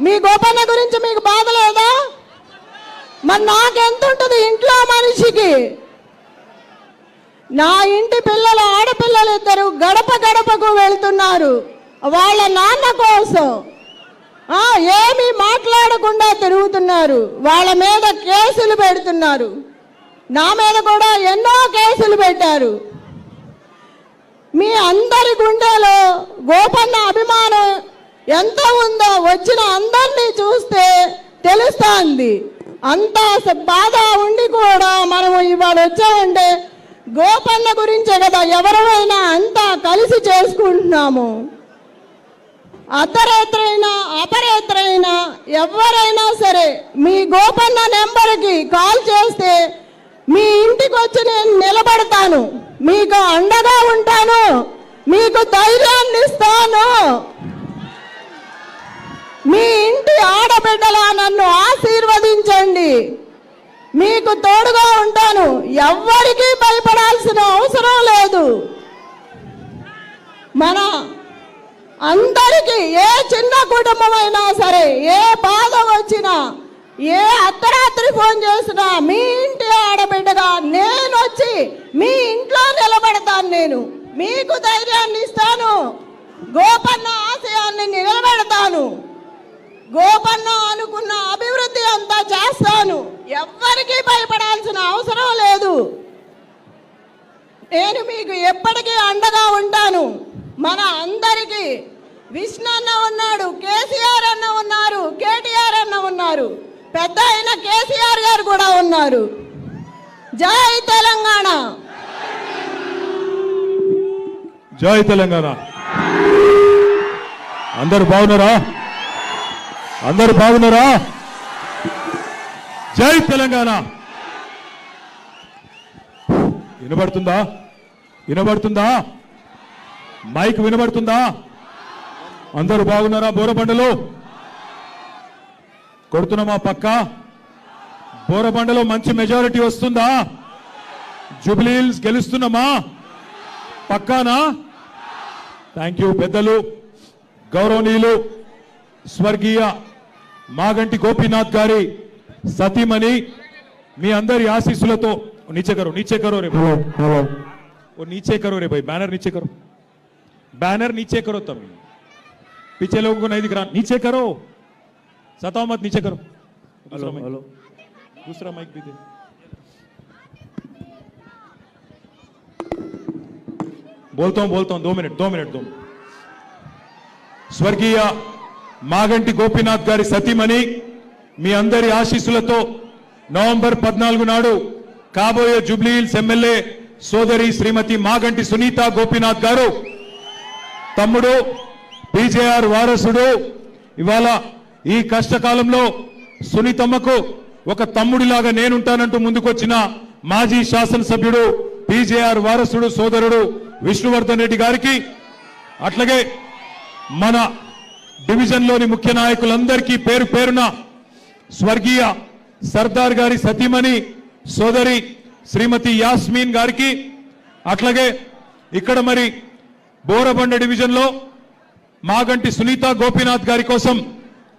మీ గోపన్న గురించి మీకు బాధ లేదా? మరి నాకెంత ఉంటుంది ఇంట్లో మనిషికి? నా ఇంటి పిల్లలు, ఆడపిల్లలు ఇద్దరు గడప గడపకు వెళ్తున్నారు వాళ్ళ నాన్న కోసం. ఏమీ మాట్లాడకుండా తిరుగుతున్నారు. వాళ్ళ మీద కేసులు పెడుతున్నారు. నా మీద కూడా ఎన్నో కేసులు పెట్టారు. మీ అందరి గుండెలో గోపన్న అభిమానం ఎంత ఉందో వచ్చిన అందరినీ చూస్తే తెలుస్తోంది. అంత బాధ ఉండి కూడా మనము ఇవాళ వచ్చామంటే గోపన్న గురించే కదా ఎవరైనా అంతా కలిసి చేసుకుంటున్నాము. అర్ధరాత్రైనా అపరాత్రైనా ఎవరైనా సరే మీ గోపన్న నెంబర్కి కాల్ చేస్తే మీ ఇంటికి వచ్చి నేను నిలబడతాను, మీకు అండగా ఉంటాను, మీకు ధైర్యాన్ని ఇస్తాను. మీ ఇంటి ఆడబిడ్డలా నన్ను ఆశీర్వదించండి, మీకు తోడుగా ఉంటాను. ఎవ్వరికీ భయపడాల్సిన అవసరం లేదు. మన అందరికీ ఏ చిన్న కుటుంబమైనా సరే ఏ బాధ వచ్చినా, ఏ అర్ధరాత్రి ఫోన్ చేసినా మీ ఇంటి ఆడబిడ్డగా నేను వచ్చి మీ ఇంట్లో నిలబడతాను. నేను మీకు ధైర్యాన్ని ఇస్తాను, గోపన్న ఆశయాన్ని నిలబెడతాను, గోపన్న అనుకున్న అభివృద్ధి అంతా చేస్తాను. ఎవ్వరికీ భయపడాల్సిన అవసరం లేదు. నేను మీకు ఎప్పటికీ అండగా ఉంటాను. మన అందరికీ విష్ణు అన్న ఉన్నాడు, కేసీఆర్ అన్న ఉన్నారు, కేటీఆర్ అన్న ఉన్నారు, పెద్ద అయిన కేసీఆర్ గారు కూడా ఉన్నారు. జై తెలంగాణ, జై తెలంగాణ. అందరు బాగున్నారా? అందరు బాగున్నారా? జై తెలంగాణ. వినబడుతుందా? వినబడుతుందా? మైక్ వినబడుతుందా? అందరూ బాగున్నారా? బోరబండలో కొడుతున్నామా? పక్క బోరబండలో మంచి మెజారిటీ వస్తుందా? జూబ్లీ హిల్స్ గెలుస్తున్నామా? పక్కానా? Thank you. పెద్దలు గౌరవనీయులు స్వర్గీయ మాగంటి గోపీనాథ్ గారి సతీమణి మీ అందరి ఆశీస్సులతో नीचे करो रे भाई, वो नीचे करो रे भाई, बैनर नीचे करो, बैनर नीचे करो, तब पीछे लोगों को नहीं दिख रहा, नीचे करो, सताओ मत, नीचे करो. हेलो, दूसरा माइक भी दे. बोलता हूं 2 मिनट. స్వర్గీయ మాగంటి గోపీనాథ్ గారి సతీమణి మీ అందరి ఆశీస్సులతో నవంబర్ 14 నాడు కాబోయే జూబ్లీ హిల్స్ ఎమ్మెల్యే సోదరి శ్రీమతి మాగంటి సునీత గోపీనాథ్ గారు తమ్ముడు పీజేఆర్ వారసుడు ఇవాళ ఈ కష్టకాలంలో సునీతమ్మకు ఒక తమ్ముడిలాగా నేనుంటానంటూ ముందుకొచ్చిన మాజీ శాసనసభ్యుడు పీజేఆర్ వారసుడు సోదరుడు విష్ణువర్ధన్ రెడ్డి గారికి అట్లాగే మన డివిజన్లోని ముఖ్య నాయకులందరికీ పేరు పేరున స్వర్గీయ సర్దార్ గారి సతీమణి సోదరి శ్రీమతి యాస్మిన్ గారికి అట్లాగే ఇక్కడ మరి బోరబండ డివిజన్లో మాగంటి సునీత గోపీనాథ్ గారి కోసం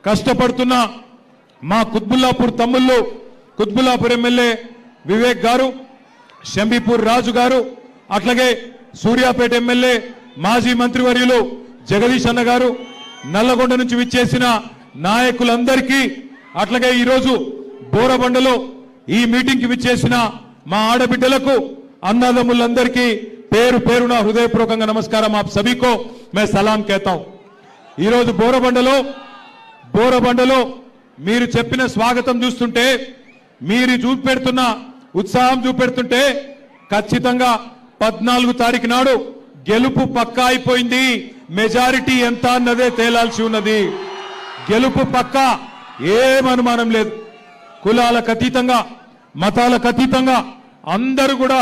కష్టపడుతున్న మా కుత్బుల్లాపూర్ తమ్ముళ్ళు, కుత్బుల్లాపూర్ ఎమ్మెల్యే వివేక్ గారు, షంబీపూర్ రాజు గారు, అట్లాగే సూర్యాపేట ఎమ్మెల్యే మాజీ మంత్రివర్యులు జగదీష్ అన్న గారు, నల్లగొండ నుంచి విచ్చేసిన నాయకులందరికీ, అట్లాగే ఈరోజు బోరబండలో ఈ మీటింగ్ కి విచ్చేసిన మా ఆడబిడ్డలకు, అన్నదమ్ములందరికీ పేరు పేరున హృదయపూర్వకంగా నమస్కారం. ఆప్ సభీకో మే సలాం कहता हूं. ఈరోజు బోరబండలో మీరు చెప్పిన స్వాగతం చూస్తుంటే, మీరు చూపెడుతున్న ఉత్సాహం చూపెడుతుంటే ఖచ్చితంగా 14 తారీఖు నాడు గెలుపు పక్కా అయిపోయింది. మెజారిటీ ఎంత అన్నదే తేలాల్సి ఉన్నది. గెలుపు పక్కా, ఏమనుమానం లేదు. కులాలకు అతీతంగా, మతాలకు అతీతంగా అందరూ కూడా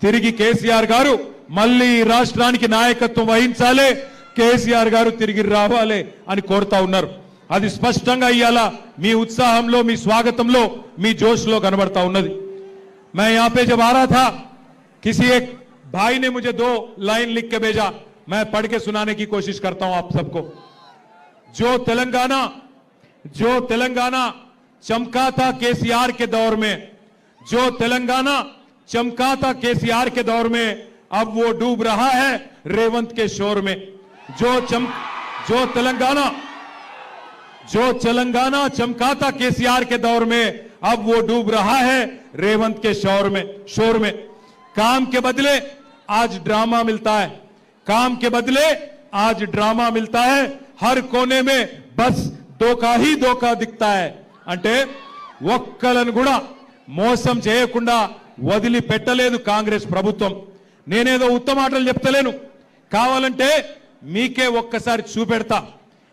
తిరిగి కేసీఆర్ గారు మళ్ళీ రాష్ట్రానికి నాయకత్వం వహించాలి, కేసీఆర్ గారు తిరిగి రావాలి అని కోరుతా ఉన్నారు. అది స్పష్టంగా ఇవాళ మీ ఉత్సాహంలో, మీ స్వాగతంలో, మీ జోష్లో కనబడతా ఉన్నది. मैं यहां पे जब आ रहा था, किसी एक भाई ने मुझे 2 लाइन लिख के भेजा, मैं पढ़ के सुनाने की कोशिश करता हूं आप सबको. जो तेलंगाना चमका था केसीआर के दौर में, जो तेलंगाना चमका था केसीआर के दौर में, अब वो डूब रहा है रेवंत के शोर में. जो तेलंगाना चमका था केसीआर के दौर में, अब वो डूब रहा है रेवंत के शोर में. काम के बदले आज ड्रामा मिलता है, काम के बदले आज ड्रामा मिलता है. हर कोने में बस धोखा ही धोखा दिखता है. అంటే ఒక్కలను కూడా మోసం చేయకుండా వదిలి పెట్టలేదు కాంగ్రెస్ ప్రభుత్వం. నేనేదో ఉత్తమ మాటలు చెప్తలేను, కావాలంటే మీకే ఒక్కసారి చూపెడతా.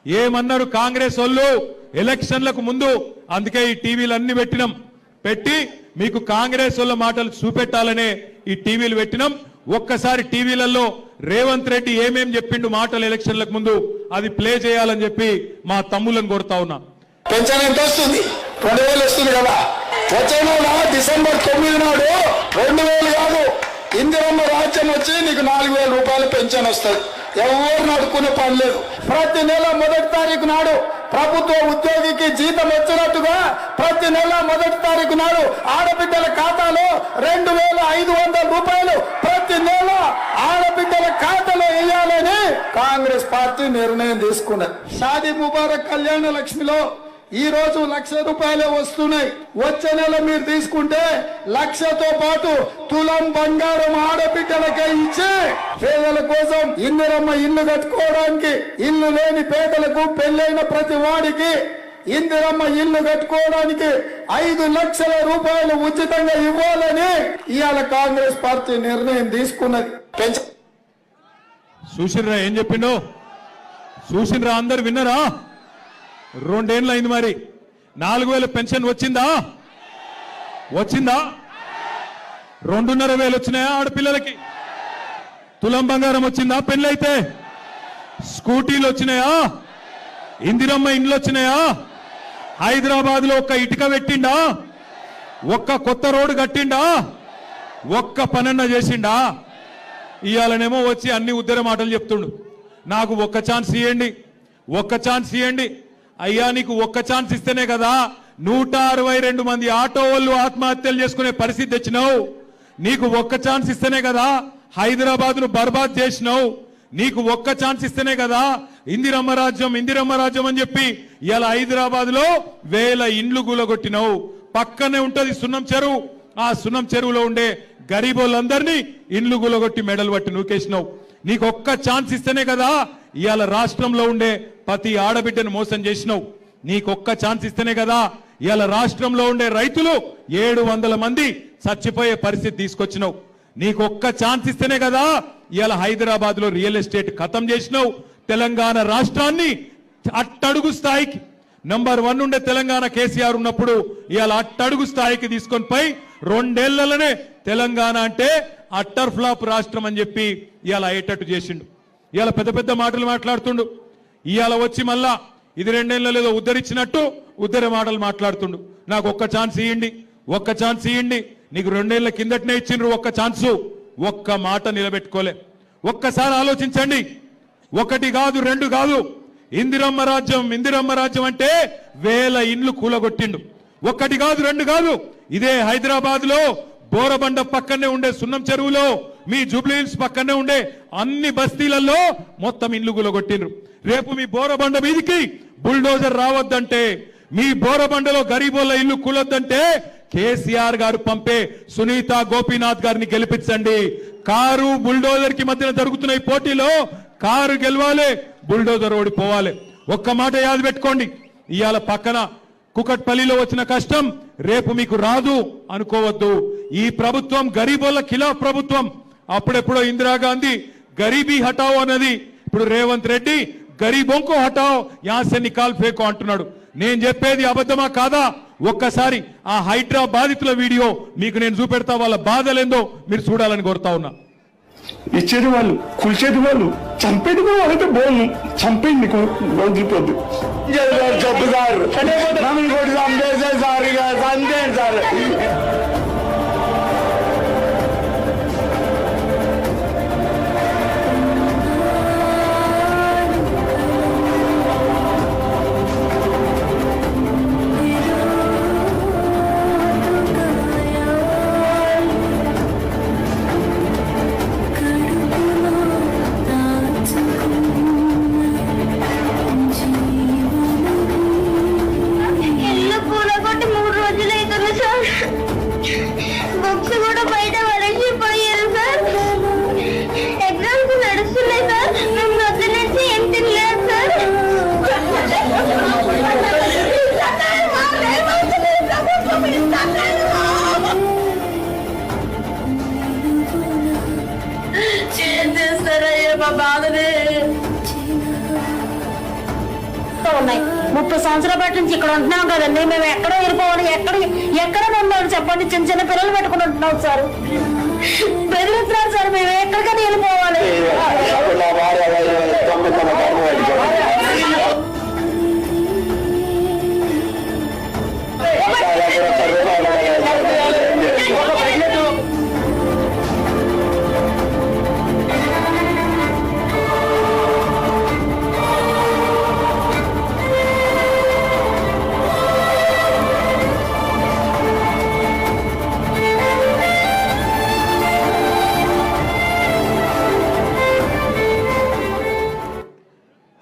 ఏమన్నారు కాంగ్రెస్ వాళ్ళు ఎలక్షన్లకు ముందు? అందుకే ఈ టీవీలు అన్ని పెట్టి మీకు కాంగ్రెస్ వాళ్ళ మాటలు చూపెట్టాలనే ఈ టీవీలు పెట్టినాం. ఒక్కసారి టీవీలలో రేవంత్ రెడ్డి ఏమేం చెప్పిండు మాటలు ఎలక్షన్లకు ముందు, అది ప్లే చేయాలని చెప్పి మా తమ్ములను కోరుతా ఉన్నా. పెన్షన్ ఎంత వస్తుంది? 2000 వస్తుంది కదా. వచ్చే నెల డిసెంబర్ 9 నాడు 2000 కాదు, ఇందిరమ్మ రాజ్యం వచ్చి నీకు 4000 రూపాయలు పెన్షన్ వస్తుంది. ఎవరు అడుక్కునే పని లేదు. ప్రతి నెల 1వ తారీఖు నాడు ప్రభుత్వ ఉద్యోగికి జీతం వచ్చినట్టుగా ప్రతి నెల 1వ తారీఖు నాడు ఆడబిడ్డల ఖాతాలో 2500 రూపాయలు ప్రతి నెల ఆడబిడ్డల ఖాతాలో వేయాలని కాంగ్రెస్ పార్టీ నిర్ణయం తీసుకున్నది. షాదీ ముబారక్ కళ్యాణ లక్ష్మిలో ఈ రోజు 1,00,000 రూపాయలే వస్తున్నాయి. వచ్చే నెల మీరు తీసుకుంటే 1,00,000తో పాటు తులం బంగారం ఆడబిడ్డలకే ఇచ్చి పేదల కోసం ఇందిరమ్మ ఇల్లు కట్టుకోవడానికి, ఇల్లు లేని పేదలకు, పెళ్ళైన ప్రతి వాడికి ఇందిరమ్మ ఇల్లు కట్టుకోవడానికి 5 లక్షల రూపాయలు ఉచితంగా ఇవ్వాలని ఇవాళ కాంగ్రెస్ పార్టీ నిర్ణయం తీసుకున్నది. చూసినరా ఏం చెప్పిండో? చూసినరా? అందరు విన్నరా? 2 ఏళ్ళు అయింది. మరి 4000 పెన్షన్ వచ్చిందా? 2,500 వచ్చినాయా ఆడపిల్లలకి? తులం బంగారం వచ్చిందా పెళ్ళైతే? స్కూటీలు వచ్చినాయా? ఇందిరమ్మ ఇండ్లు వచ్చినాయా? హైదరాబాద్ లో ఒక్క ఇటుక పెట్టిండా? ఒక్క కొత్త రోడ్డు కట్టిండా? ఒక్క పనన్న చేసిండా? ఇవాళనేమో వచ్చి అన్ని ఉద్దర మాటలు చెప్తుండు. నాకు ఒక్క ఛాన్స్ ఇవ్వండి, ఒక్క ఛాన్స్ ఇవ్వండి. అయ్యా నీకు ఒక్క ఛాన్స్ ఇస్తేనే కదా 162 మంది ఆటో వాళ్ళు ఆత్మహత్యలు చేసుకునే పరిస్థితి తెచ్చినావు. నీకు ఒక్క ఛాన్స్ ఇస్తేనే కదా హైదరాబాద్ ను బర్బాద్ చేసినావు. నీకు ఒక్క ఛాన్స్ ఇస్తేనే కదా ఇందిరమ్మ రాజ్యం అని చెప్పి ఇలా హైదరాబాద్ లో 1000 ఇండ్లు కూలగొట్టినావు. పక్కనే ఉంటది సున్నం చెరువు. ఆ సున్నం చెరువులో ఉండే గరీబోళ్ళందరినీ ఇండ్లు కూలగొట్టి మెడలు పట్టి నూకేసినావు. నీకు ఒక్క ఛాన్స్ ఇస్తేనే కదా ఇవాళ రాష్ట్రంలో ఉండే ప్రతి ఆడబిడ్డను మోసం చేసినావు. నీకొక్క ఛాన్స్ ఇస్తేనే కదా ఇవాళ రాష్ట్రంలో ఉండే రైతులు 700 మంది చచ్చిపోయే పరిస్థితి తీసుకొచ్చినావు. నీకొక్క ఛాన్స్ ఇస్తేనే కదా ఇవాళ హైదరాబాద్ లో రియల్ ఎస్టేట్ ఖతం చేసినావు. తెలంగాణ రాష్ట్రాన్ని అట్టడుగు స్థాయికి నంబర్ 1 ఉండే తెలంగాణ కేసీఆర్ ఉన్నప్పుడు ఇవాళ అట్టడుగు స్థాయికి తీసుకొని పోయి 2 ఏళ్లలోనే తెలంగాణ అంటే అట్టర్ ఫ్లాప్ రాష్ట్రం అని చెప్పి ఇవాళ అయ్యేటట్టు చేసిండు. ఇవాళ పెద్ద పెద్ద మాటలు మాట్లాడుతుండు. ఇవాళ వచ్చి మళ్ళా ఇది 2 ఏళ్ళలో ఏదో ఉద్ధరించినట్టు ఉద్ధర మాటలు మాట్లాడుతుండు. నాకు ఒక్క ఛాన్స్ ఇవ్వండి, ఒక్క ఛాన్స్ ఇవ్వండి. నీకు 2 ఏళ్ల కిందటనే ఇచ్చిండ్రు ఒక్క ఛాన్సు. ఒక్క మాట నిలబెట్టుకోలే. ఒక్కసారి ఆలోచించండి. ఒకటి కాదు, రెండు కాదు. ఇందిరమ్మ రాజ్యం అంటే వేల ఇండ్లు కూలగొట్టిండు. ఒకటి కాదు, రెండు కాదు. ఇదే హైదరాబాద్ లో బోరబండ పక్కనే ఉండే సున్నం చెరువులో, మీ జూబ్లీహిల్స్ పక్కనే ఉండే అన్ని బస్తీలలో మొత్తం ఇండ్లు కూలగొట్టిండ్రు. రేపు మీ బోరబండ మీదికి బుల్డోజర్ రావద్దంటే, మీ బోరబండలో గరీబోళ్ళ ఇల్లు కూలొద్దంటే కేసీఆర్ గారు పంపే సునీత గోపీనాథ్ గారిని గెలిపించండి. కారు బుల్డోజర్ కి మధ్యన జరుగుతున్న ఈ పోటీలో కారు గెలవాలి, బుల్డోజర్ ఓడిపోవాలి. ఒక్క మాట యాద పెట్టుకోండి. ఇవాళ పక్కన కుకట్పల్లిలో వచ్చిన కష్టం రేపు మీకు రాదు అనుకోవద్దు. ఈ ప్రభుత్వం గరీబోళ్ళ ఖిలాఫ్ ప్రభుత్వం. అప్పుడెప్పుడో ఇందిరాగాంధీ గరీబీ హటావో అన్నది, ఇప్పుడు రేవంత్ రెడ్డి గరీబోంకో హటావో యాసే నికాల్ ఫేకో అంటున్నాడు. నేను చెప్పేది అబద్ధమా కాదా? ఒక్కసారి ఆ హైడ్రా బాధితుల వీడియో మీకు నేను చూపెడతా. వాళ్ళ బాధలేందో మీరు చూడాలని కోరుతా ఉన్నా. ఇచ్చేది వాళ్ళు, కూల్చేది వాళ్ళు, చంపేది కూడా వాళ్ళైతే బోను చంపేది నీకు వదిలిపోద్దు. జబ్బు సార్ నన్ను కొట్టి చంపేసే సార్, ఇక చంపేయండి సార్. బుక్స్ కూడా బయట వరసిపోయారు సార్. ఎగ్జామ్స్ నడుస్తున్నాయి సార్. మేము రోజు నుంచి ఏం తినలేదు సార్. ఏం చేస్తారయ్యా మా బాధనే. ఉన్నాయి 30 సంవత్సరాల పాటు నుంచి ఇక్కడ ఉంటున్నాం కదండి. మేము ఎక్కడ వెళ్ళిపోవాలి, ఎక్కడ ఉండాలి చెప్పండి. చిన్న చిన్న పిల్లలు పెట్టుకుని ఉంటున్నాం సార్. బెదిరిస్తున్నారు సార్. మేము ఎక్కడికైనా వెళ్ళిపోవాలి.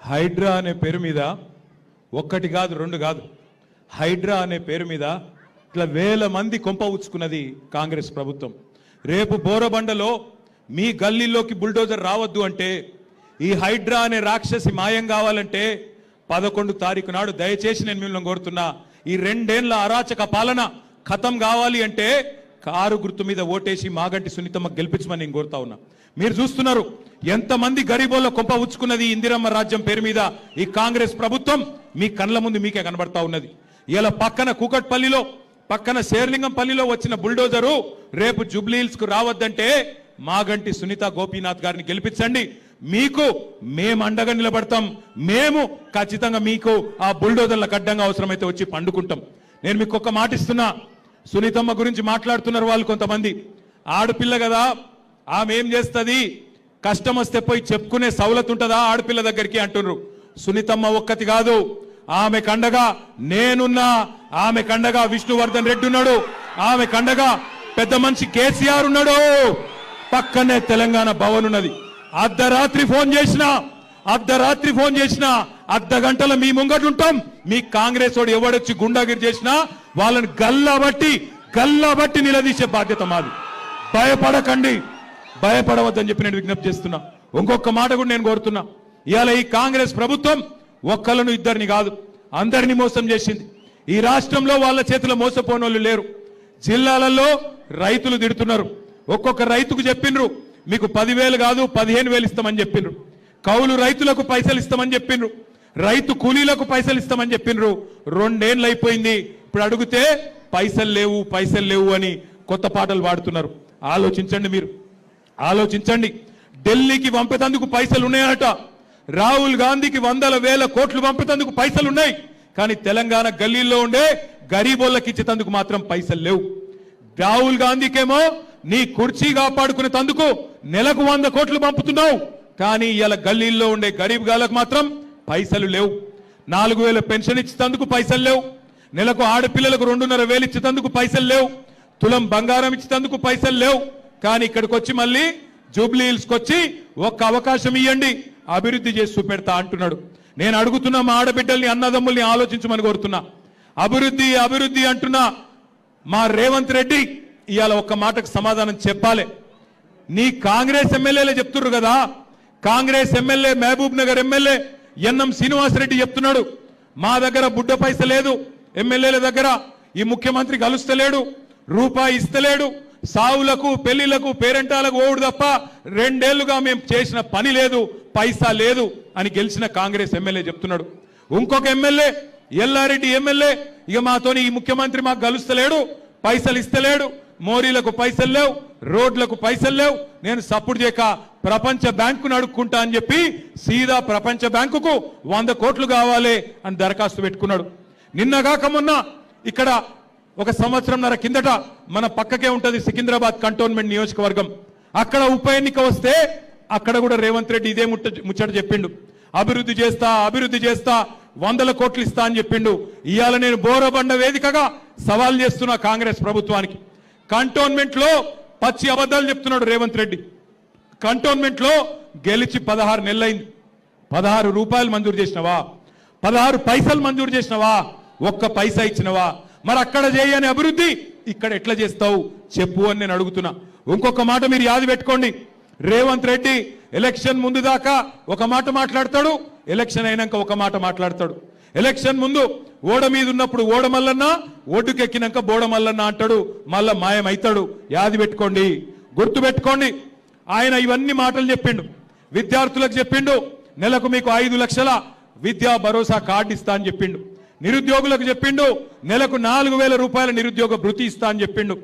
హైడ్రా అనే పేరు మీద ఒక్కటి కాదు, రెండు కాదు. హైడ్రా అనే పేరు మీద ఇట్లా వేల మంది కొంప ఉచ్చుకున్నది కాంగ్రెస్ ప్రభుత్వం. రేపు బోరబండలో మీ గల్లీలోకి బుల్డోజర్ రావద్దు అంటే, ఈ హైడ్రా అనే రాక్షసి మాయం కావాలంటే 11 తారీఖు నాడు దయచేసి నేను మిమ్మల్ని కోరుతున్నా, ఈ 2 ఏళ్ల అరాచక పాలన ఖతం కావాలి అంటే కారు గుర్తు మీద ఓటేసి మాగంటి సునీతమ్మ గెలిపించమని నేను కోరుతా ఉన్నా. మీరు చూస్తున్నారు ఎంతమంది గరీబోళ్ళ కొంప ఉచ్చుకున్నది ఇందిరమ్మ రాజ్యం పేరు మీద ఈ కాంగ్రెస్ ప్రభుత్వం. మీ కళ్ళ ముందు మీకే కనబడతా ఉన్నది. ఇలా పక్కన కూకట్పల్లిలో, పక్కన శేర్లింగంపల్లిలో వచ్చిన బుల్డోజరు రేపు జూబ్లీహిల్స్ కు రావద్దంటే మాగంటి సునీత గోపీనాథ్ గారిని గెలిపించండి. మీకు మేము అండగా నిలబడతాం. మేము ఖచ్చితంగా మీకు ఆ బుల్డోజర్ల అడ్డంగా అవసరమైతే వచ్చి పండుకుంటాం. నేను మీకు ఒక మాట ఇస్తున్నా. సునీతమ్మ గురించి మాట్లాడుతున్నారు వాళ్ళు కొంతమంది. ఆడపిల్ల కదా, ఆమె ఏం చేస్తుంది, కష్టం వస్తే పోయి చెప్పుకునే సౌలత్ ఉంటుందా ఆడపిల్ల దగ్గరికి అంటున్నారు. సునీతమ్మ ఒక్కటి కాదు, ఆమె కండగా నేనున్నా, ఆమె కండగా విష్ణువర్ధన్ రెడ్డి ఉన్నాడు, ఆమె కండగా పెద్ద మనిషి కేసీఆర్ ఉన్నాడు, పక్కనే తెలంగాణ భవన్ ఉన్నది. అర్ధరాత్రి ఫోన్ చేసినా అర్ధ గంటల మీ ముంగటుంటాం. మీ కాంగ్రెస్ వాడు ఎవడొచ్చి గుండాగిరి చేసినా వాళ్ళని గల్లాబట్టి నిలదీసే బాధ్యత మాది. భయపడకండి, భయపడవద్దని చెప్పి నేను విజ్ఞప్తి చేస్తున్నా. ఇంకొక మాట కూడా నేను కోరుతున్నా. ఇవాళ ఈ కాంగ్రెస్ ప్రభుత్వం ఒక్కలను ఇద్దరిని కాదు, అందరినీ మోసం చేసింది. ఈ రాష్ట్రంలో వాళ్ళ చేతిలో మోసపోనోళ్ళు లేరు. జిల్లాలలో రైతులు తిడుతున్నారు. ఒక్కొక్క రైతుకు చెప్పిండ్రు మీకు 10,000 కాదు 15,000 ఇస్తామని చెప్పిండ్రు. కౌలు రైతులకు పైసలు ఇస్తామని చెప్పిండ్రు. రైతు కూలీలకు పైసలు ఇస్తామని చెప్పిండ్రు. 2 ఏళ్ళు అయిపోయింది. ఇప్పుడు అడిగితే పైసలు లేవు అని కొత్త పాటలు పాడుతున్నారు. ఆలోచించండి, మీరు ఆలోచించండి. ఢిల్లీకి పంపేందుకు పైసలు ఉన్నాయట. రాహుల్ గాంధీకి 100,000 కోట్లు పంపేందుకు పైసలు ఉన్నాయి. కానీ తెలంగాణ గల్లీల్లో ఉండే గరీబోళ్ళకి ఇచ్చేందుకు మాత్రం పైసలు లేవు. రాహుల్ గాంధీకేమో నీ కుర్చీ కాపాడుకునే తందుకు నెలకు 100 కోట్లు పంపుతున్నావు, కానీ ఇలా గల్లీల్లో ఉండే గరీబ్ గాలకు మాత్రం పైసలు లేవు. 4000 పెన్షన్ ఇచ్చేందుకు పైసలు లేవు. నెలకు ఆడపిల్లలకు 2,500 ఇచ్చేందుకు పైసలు లేవు. తులం బంగారం ఇచ్చేందుకు పైసలు లేవు. కానీ ఇక్కడికి వచ్చి మళ్ళీ జూబ్లీ హిల్స్కి వచ్చి ఒక్క అవకాశం ఇవ్వండి, అభివృద్ధి చేసి చూపెడతా అంటున్నాడు. నేను అడుగుతున్నా, మా ఆడబిడ్డల్ని అన్నదమ్ముల్ని ఆలోచించమని కోరుతున్నా. అభివృద్ధి అభివృద్ధి అంటున్నా మా రేవంత్ రెడ్డి ఇవాళ ఒక్క మాటకు సమాధానం చెప్పాలి. నీ కాంగ్రెస్ ఎమ్మెల్యేలే చెప్తున్నారు కదా, Congress MLA Mahbubnagar MLA N M Srinivasa Reddy చెప్తున్నాడు, మా దగ్గర బుడ్డ పైస లేదు, ఎమ్మెల్యేల దగ్గర ఈ ముఖ్యమంత్రి కలుస్తలేడు, రూపాయి ఇస్తలేడు, సావులకు పెళ్లిలకు పేరెంటాలకు ఓడు తప్ప 2 ఏళ్లుగా మేము చేసిన పని లేదు, పైసా లేదు అని గెలిచిన కాంగ్రెస్ ఎమ్మెల్యే చెప్తున్నాడు. ఇంకొక ఎమ్మెల్యే ఎల్లారెడ్డి ఎమ్మెల్యే ఇక మాతోని ఈ ముఖ్యమంత్రి మాకు కలుస్తలేడు, పైసలు ఇస్తలేడు, మోరీలకు పైసలు లేవు, రోడ్లకు పైసలు లేవు, నేను సపోర్ట్ చేయక ప్రపంచ బ్యాంకును అడుక్కుంటా అని చెప్పి సీదా ప్రపంచ బ్యాంకుకు 100 కోట్లు కావాలి అని దరఖాస్తు పెట్టుకున్నాడు. నిన్నగాక మొన్న ఇక్కడ 1 సంవత్సరంన్నర కిందట మన పక్కకే ఉంటది సికింద్రాబాద్ కంటోన్మెంట్ నియోజకవర్గం, అక్కడ ఉప ఎన్నిక వస్తే అక్కడ కూడా రేవంత్ రెడ్డి ఇదే ముచ్చట చెప్పిండు, అభివృద్ధి చేస్తా 100 కోట్లు ఇస్తా అని చెప్పిండు. ఇవాళ నేను బోరబండ వేదికగా సవాల్ చేస్తున్నా కాంగ్రెస్ ప్రభుత్వానికి. కంటోన్మెంట్ లో పచ్చి అబద్ధాలు చెప్తున్నాడు రేవంత్ రెడ్డి. కంటోన్మెంట్ లో గెలిచి 16 నెలలైంది, 16 రూపాయలు మంజూరు చేసినవా, 16 పైసలు మంజూరు చేసినవా, 1 పైసా ఇచ్చినవా? మరి అక్కడ చేయని అభివృద్ధి ఇక్కడ ఎట్లా చేస్తావు చెప్పు అని నేను అడుగుతున్నా. ఇంకొక మాట మీరు యాది పెట్టుకోండి, రేవంత్ రెడ్డి ఎలక్షన్ ముందు దాకా ఒక మాట మాట్లాడతాడు, ఎలక్షన్ అయినాక ఒక మాట మాట్లాడతాడు. ఎలక్షన్ ముందు ఓడ మీద ఉన్నప్పుడు ఓడమల్లన్న, ఒడ్డుకెక్కినాక బోడమల్లన్న అంటాడు, మళ్ళా మాయమైతాడు. యాది పెట్టుకోండి, గుర్తు పెట్టుకోండి. ఆయన ఇవన్నీ మాటలు చెప్పిండు, విద్యార్థులకు చెప్పిండు, నెలకు మీకు 5 లక్షల విద్యా భరోసా కార్డు ఇస్తా అని చెప్పిండు. నిరుద్యోగులకు చెప్పిండు, నెలకు 4,000 రూపాయల నిరుద్యోగ భృతి ఇస్తా అని చెప్పిండు.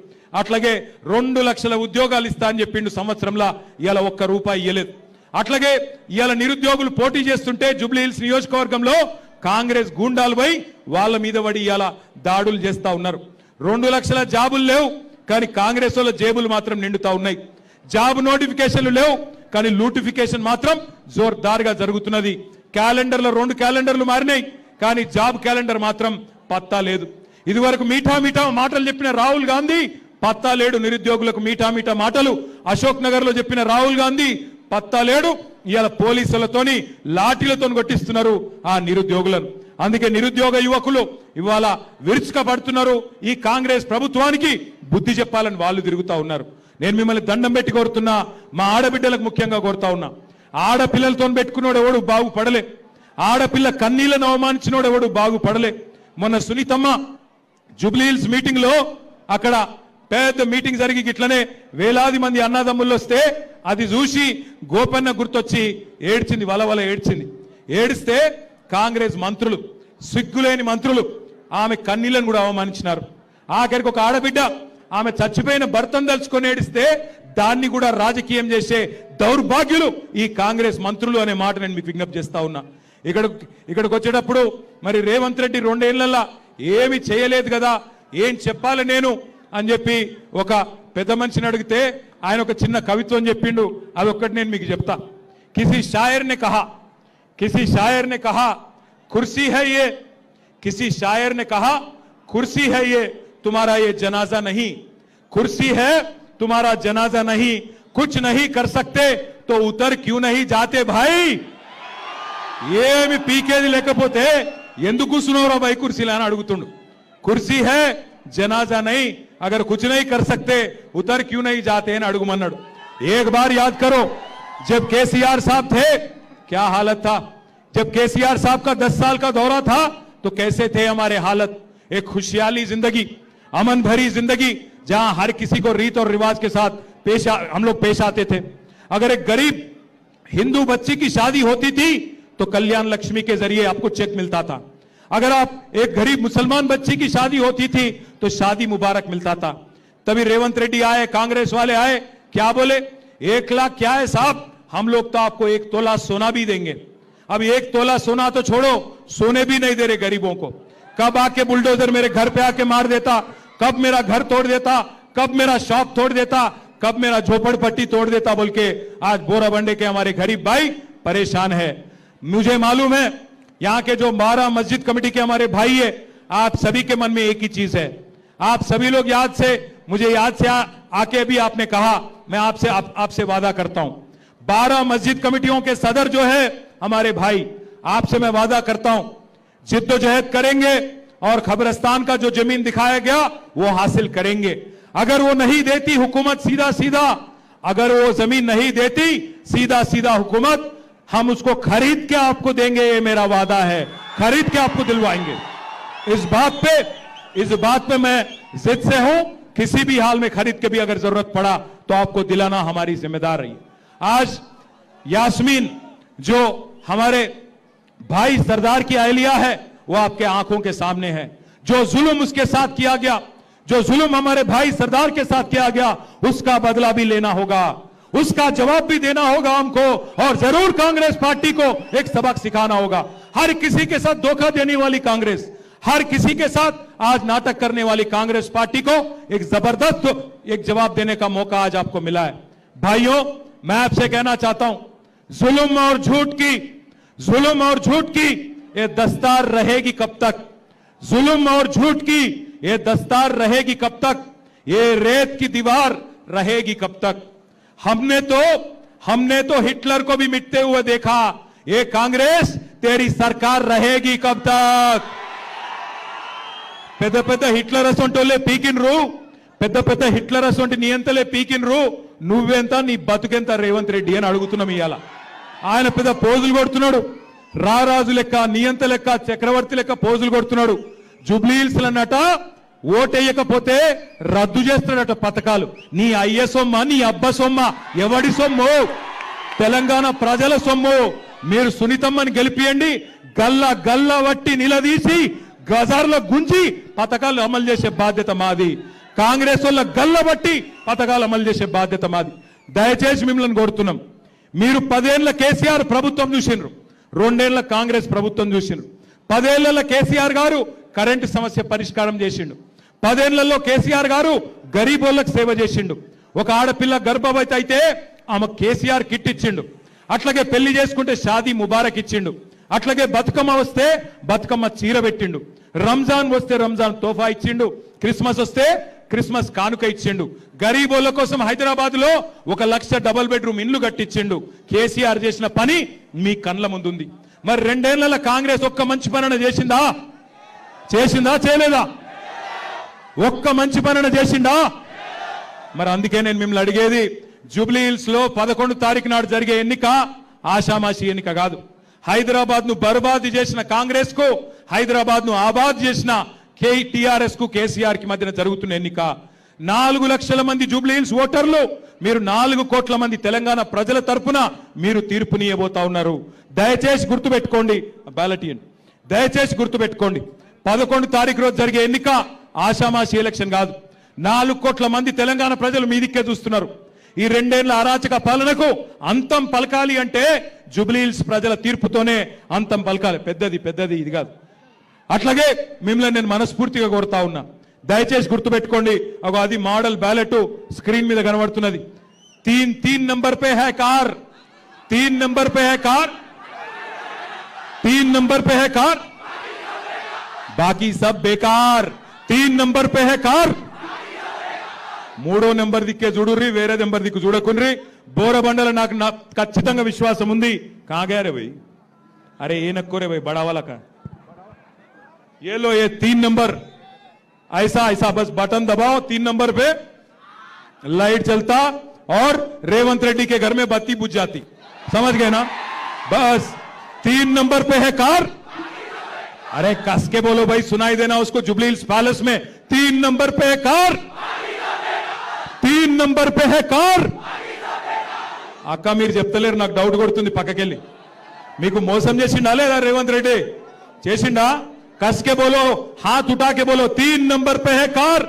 అట్లాగే 2 లక్షల ఉద్యోగాలు ఇస్తా అని చెప్పిండు. సంవత్సరంలో ఇవాళ 1 రూపాయి ఇవ్వలేదు. అట్లాగే ఇవాళ నిరుద్యోగులు పోటీ చేస్తుంటే జూబ్లీ హిల్స్ నియోజకవర్గంలో కాంగ్రెస్ గూండాలు పోయి వాళ్ళ మీద పడి ఇవాళ దాడులు చేస్తా ఉన్నారు. 2 లక్షల జాబులు లేవు, కానీ కాంగ్రెస్ వాళ్ళ జేబులు మాత్రం నిండుతా ఉన్నాయి. జాబ్ నోటిఫికేషన్లు లేవు, కానీ లూటిఫికేషన్ మాత్రం జోర్దార్గా జరుగుతున్నది. క్యాలెండర్లో 2 క్యాలెండర్లు మారినాయి, కానీ జాబ్ క్యాలెండర్ మాత్రం పత్తా లేదు. ఇదివరకు మీఠా మాటలు చెప్పిన రాహుల్ గాంధీ పత్తా లేడు. నిరుద్యోగులకు మీఠా మాటలు అశోక్ నగర్ లో చెప్పిన రాహుల్ గాంధీ పత్తా లేడు. ఇవాళ పోలీసులతోని లాఠీలతో కొట్టిస్తున్నారు ఆ నిరుద్యోగులను. అందుకే నిరుద్యోగ యువకులు ఇవాళ విరుచుకపడుతున్నారు. ఈ కాంగ్రెస్ ప్రభుత్వానికి బుద్ధి చెప్పాలని వాళ్ళు తిరుగుతా ఉన్నారు. నేను మిమ్మల్ని దండం పెట్టి కోరుతున్నా, మా ఆడబిడ్డలకు ముఖ్యంగా కోరుతా ఉన్నా, ఆడపిల్లలతో పెట్టుకున్నాడు ఎవడు బాగుపడలే, ఆడపిల్ల కన్నీళ్లను అవమానించినోడు ఎవడు బాగుపడలే. మొన్న సునీతమ్మ జూబ్లీ హిల్స్ మీటింగ్ లో అక్కడ పెద్ద మీటింగ్ జరిగి ఇట్లనే వేలాది మంది అన్నదమ్ముళ్ళు వస్తే అది చూసి గోపన్న గుర్తొచ్చి ఏడ్చింది, వలవల ఏడ్చింది. ఏడిస్తే కాంగ్రెస్ మంత్రులు, సిగ్గులేని మంత్రులు ఆమె కన్నీళ్లను కూడా అవమానించినారు. ఆఖరికి ఒక ఆడబిడ్డ ఆమె చచ్చిపోయిన భర్తను తలుచుకొని ఏడిస్తే దాన్ని కూడా రాజకీయం చేసే దౌర్భాగ్యులు ఈ కాంగ్రెస్ మంత్రులు అనే మాట నేను మీకు విజ్ఞప్తి చేస్తా ఉన్నా. ఇక్కడికి వచ్చేటప్పుడు మరి రేవంత్ రెడ్డి 2 ఏళ్లలో ఏమి చేయలేదు కదా, ఏం చెప్పాలి నేను అని చెప్పి ఒక పెద్ద మనిషిని అడిగితే ఆయన ఒక చిన్న కవిత్వం చెప్పిండు. అది ఒక్కటి నేను మీకు చెప్తా. కిసి షాయర్ నే కహా కుర్సీ హై యే, కిసి షాయర్ నే కహా కుర్సీ హై యే तुम्हारा ये जनाजा नहीं, कुर्सी है तुम्हारा जनाजा नहीं, कुछ नहीं कर सकते तो उतर क्यों नहीं जाते भाई. ఏమి పీకేది లేకపోతే ఎందుకు కూర్చున్నావురా भाई కుర్సీలో అని అడుగుతుండు. కుర్సీ है जनाजा नहीं, अगर कुछ नहीं कर सकते उतर क्यों नहीं जाते అని అడుగుమన్నాడు. एक बार याद करो, जब केसीआर साहब थे क्या हालत था, जब केसीआर साहब का 10 साल का दौरा था तो कैसे थे हमारे हालत. एक खुशहाली जिंदगी, अमन भरी जिंदगी, जहां हर किसी को रीत और रिवाज के साथ हम लोग पेश आते थे. अगर एक गरीब हिंदू बच्ची की शादी होती थी तो कल्याण लक्ष्मी के जरिए आपको चेक मिलता था. अगर आप एक गरीब मुसलमान बच्ची की शादी होती थी तो शादी मुबारक मिलता था. तभी रेवंत रेड्डी आए, कांग्रेस वाले आए, क्या बोले, 1 लाख क्या है साहब, हम लोग तो आपको 1 तोला सोना भी देंगे. अब 1 तोला सोना तो छोड़ो, सोने भी नहीं दे रहे गरीबों को. कब आके बुलडोजर मेरे घर पे आके मार देता, कब मेरा घर तोड़ देता, कब मेरा शॉप तोड़ देता, कब मेरा झोपड़पट्टी तोड़ देता बोल के आज बोराबंडे के हमारे गरीब भाई परेशान है। मुझे मालूम है यहाँ के जो 12 मस्जिद कमेटी के हमारे भाई है, आप सभी के मन में एक ही चीज है। आप सभी लोग मुझे याद से आके भी आपने कहा, मैं आपसे वादा करता हूं 12 मस्जिद कमेटियों के सदर जो है हमारे भाई, आपसे मैं वादा करता हूं जिद्दोजहद करेंगे और खबरस्तान का जो जमीन दिखाया गया वो हासिल करेंगे। अगर वो नहीं देती हुकूमत अगर वो जमीन नहीं देती सीधा हुकूमत हम उसको खरीद के आपको देंगे, ये मेरा वादा है, खरीद के आपको दिलवाएंगे। इस बात पे मैं जिद से हूं, किसी भी हाल में खरीद के भी अगर जरूरत पड़ा तो आपको दिलाना हमारी जिम्मेदार रही। आज यास्मीन जो हमारे भाई सरदार की अहलिया है वो आपके आंखों के सामने है। जो जुल्म उसके साथ किया गया, जो जुल्म हमारे भाई सरदार के साथ किया गया, उसका बदला भी लेना होगा, उसका जवाब भी देना होगा हमको, और जरूर कांग्रेस पार्टी को एक सबक सिखाना होगा। हर किसी के साथ धोखा देने वाली कांग्रेस, हर किसी के साथ आज नाटक करने वाली कांग्रेस पार्टी को एक जबरदस्त एक जवाब देने का मौका आज आपको मिला है। भाइयों, मैं आपसे कहना चाहता हूं, जुल्म और झूठ की ये दस्तार रहेगी कब तक? जुल्म और झूठ की ये दस्तार रहेगी कब तक? ये रेत की दीवार रहेगी कब तक? हमने तो हिटलर को भी मिटते हुए देखा, ये कांग्रेस तेरी सरकार रहेगी कब तक? పెద్ద హిట్లర్ అసొంటోలే పీకిన్రు, పెద్ద హిట్లర్ అసొంటి నియంతలే పీకిన్రు, నువ్వెంత నీ బతుకెంత రేవంత్ రెడ్డి అని అడుగుతున్నాం ఇవాళ. ఆయన పెద్ద పోజులు కొడుతున్నాడు, రారాజు లెక్క, నియంత లెక్క, చక్రవర్తి లెక్క పోజులు కొడుతున్నాడు. జూబ్లీహిల్స్ అన్నట ఓటేయకపోతే రద్దు చేస్తాడట పథకాలు. నీ అయ్య సొమ్మ, నీ అబ్బ సొమ్మ, ఎవడి సొమ్ము? తెలంగాణ ప్రజల సొమ్ము. మీరు సునీతమ్మని గెలిపియండి, గల్లా వట్టి నిలదీసి గజార్లో గుంజి పథకాలు అమలు చేసే బాధ్యత మాది. కాంగ్రెస్ వాళ్ళ గల్లబట్టి పథకాలు అమలు చేసే బాధ్యత మాది. దయచేసి మిమ్మల్ని కోరుతున్నాం, మీరు 10 ఏళ్ల కేసీఆర్ ప్రభుత్వం చూసిండ్రు, 2 ఏళ్ల కాంగ్రెస్ ప్రభుత్వం చూసిండ్రు. 10 ఏళ్లలో కేసీఆర్ గారు కరెంటు సమస్య పరిష్కారం చేసిండు. 10 ఏళ్లలో కేసీఆర్ గారు గరీబోళ్ళకు సేవ చేసిండు. ఒక ఆడపిల్ల గర్భవతి అయితే ఆమె కేసీఆర్ కిట్ ఇచ్చిండు. అట్లాగే పెళ్లి చేసుకుంటే షాదీ ముబారక్ ఇచ్చిండు. అట్లాగే బతుకమ్మ వస్తే బతుకమ్మ చీర పెట్టిండు. రంజాన్ వస్తే రంజాన్ తోఫా ఇచ్చిండు. క్రిస్మస్ వస్తే క్రిస్మస్ కానుక ఇచ్చిండు. గరీబోళ్ళ కోసం హైదరాబాద్ లో 1 లక్ష డబుల్ బెడ్రూమ్ ఇల్లు కట్టించిండు. కేసీఆర్ చేసిన పని మీ కండ్ల ముందుంది. మరి 2 ఏళ్ల కాంగ్రెస్ ఒక్క మంచి పని చేసిందా? చేయలేదా? ఒక్క మంచి పని చేసిందా? మరి అందుకే నేను మిమ్మల్ని అడిగేది, జూబ్లీహిల్స్ లో 11 తారీఖు నాడు జరిగే ఎన్నిక ఆషామాషి ఎన్నిక కాదు. హైదరాబాద్ ను బర్బాదు చేసిన కాంగ్రెస్ కు, హైదరాబాద్ ను ఆబాద్ చేసిన టీఆర్ఎస్ కు, కేసీఆర్ కి మధ్యన జరుగుతున్న ఎన్నిక. 4 లక్షల మంది జూబ్లీహిల్స్ ఓటర్లు, మీరు 4 కోట్ల మంది తెలంగాణ ప్రజల తరపున మీరు తీర్పునియబోతా ఉన్నారు. దయచేసి గుర్తుపెట్టుకోండి, బ్యాలెట్ ఇవ్వండి. దయచేసి గుర్తుపెట్టుకోండి, 11 తారీఖు రోజు జరిగే ఎన్నిక ఆషామాషి ఎలక్షన్ కాదు. 4 కోట్ల మంది తెలంగాణ ప్రజలు మీ దిక్కే చూస్తున్నారు. ఈ 2 ఏళ్ల అరాచక పాలనకు అంతం పలకాలి అంటే జూబ్లీహిల్స్ ప్రజల తీర్పుతోనే అంతం పలకాలి. పెద్దది ఇది కాదు. అట్లాగే మిమ్మల్ని నేను మనస్ఫూర్తిగా కోరుతా ఉన్నా, దయచేసి గుర్తుపెట్టుకోండి. అది మోడల్ బ్యాలెట్ స్క్రీన్ మీద కనబడుతున్నది. 3 నంబర్ పే హై కార్, 3 నంబర్ పే హై కార్, 3 నంబర్ పే హై కార్, బాకీ సబ్ బేకార్. 3 నంబర్ పే హై కార్, 3వ నెంబర్ దిక్కే చూడుర్రి, వేరే నెంబర్ దిక్కు చూడకుండ్రి. బోరబండలో నాకు ఖచ్చితంగా విశ్వాసం ఉంది. కాగారే భయ్, అరే ఏ నక్కోరే భయ్, బడావాలా కా ये लो, ये 3 नंबर ऐसा बस बटन दबाओ, 3 नंबर पे लाइट चलता और रेवंत रेड्डी के घर में बत्ती बुझ जाती. समझ गए ना? बस 3 नंबर पे है कार. अरे कस के बोलो भाई, सुनाई देना उसको. जुबलीहिल्स पैलेस में 3 नंबर पे है कार, 3 नंबर पे है कार. అక్క మీరు చెప్తలేరు, నాకు డౌట్ కొడుతుంది. పక్కకెళ్ళి మీకు మోసం చేసిండా లేదా రేవంత్ రెడ్డి? చేసిండా? कस के बोलो, हाथ उठा के बोलो, 3 नंबर पे है कार.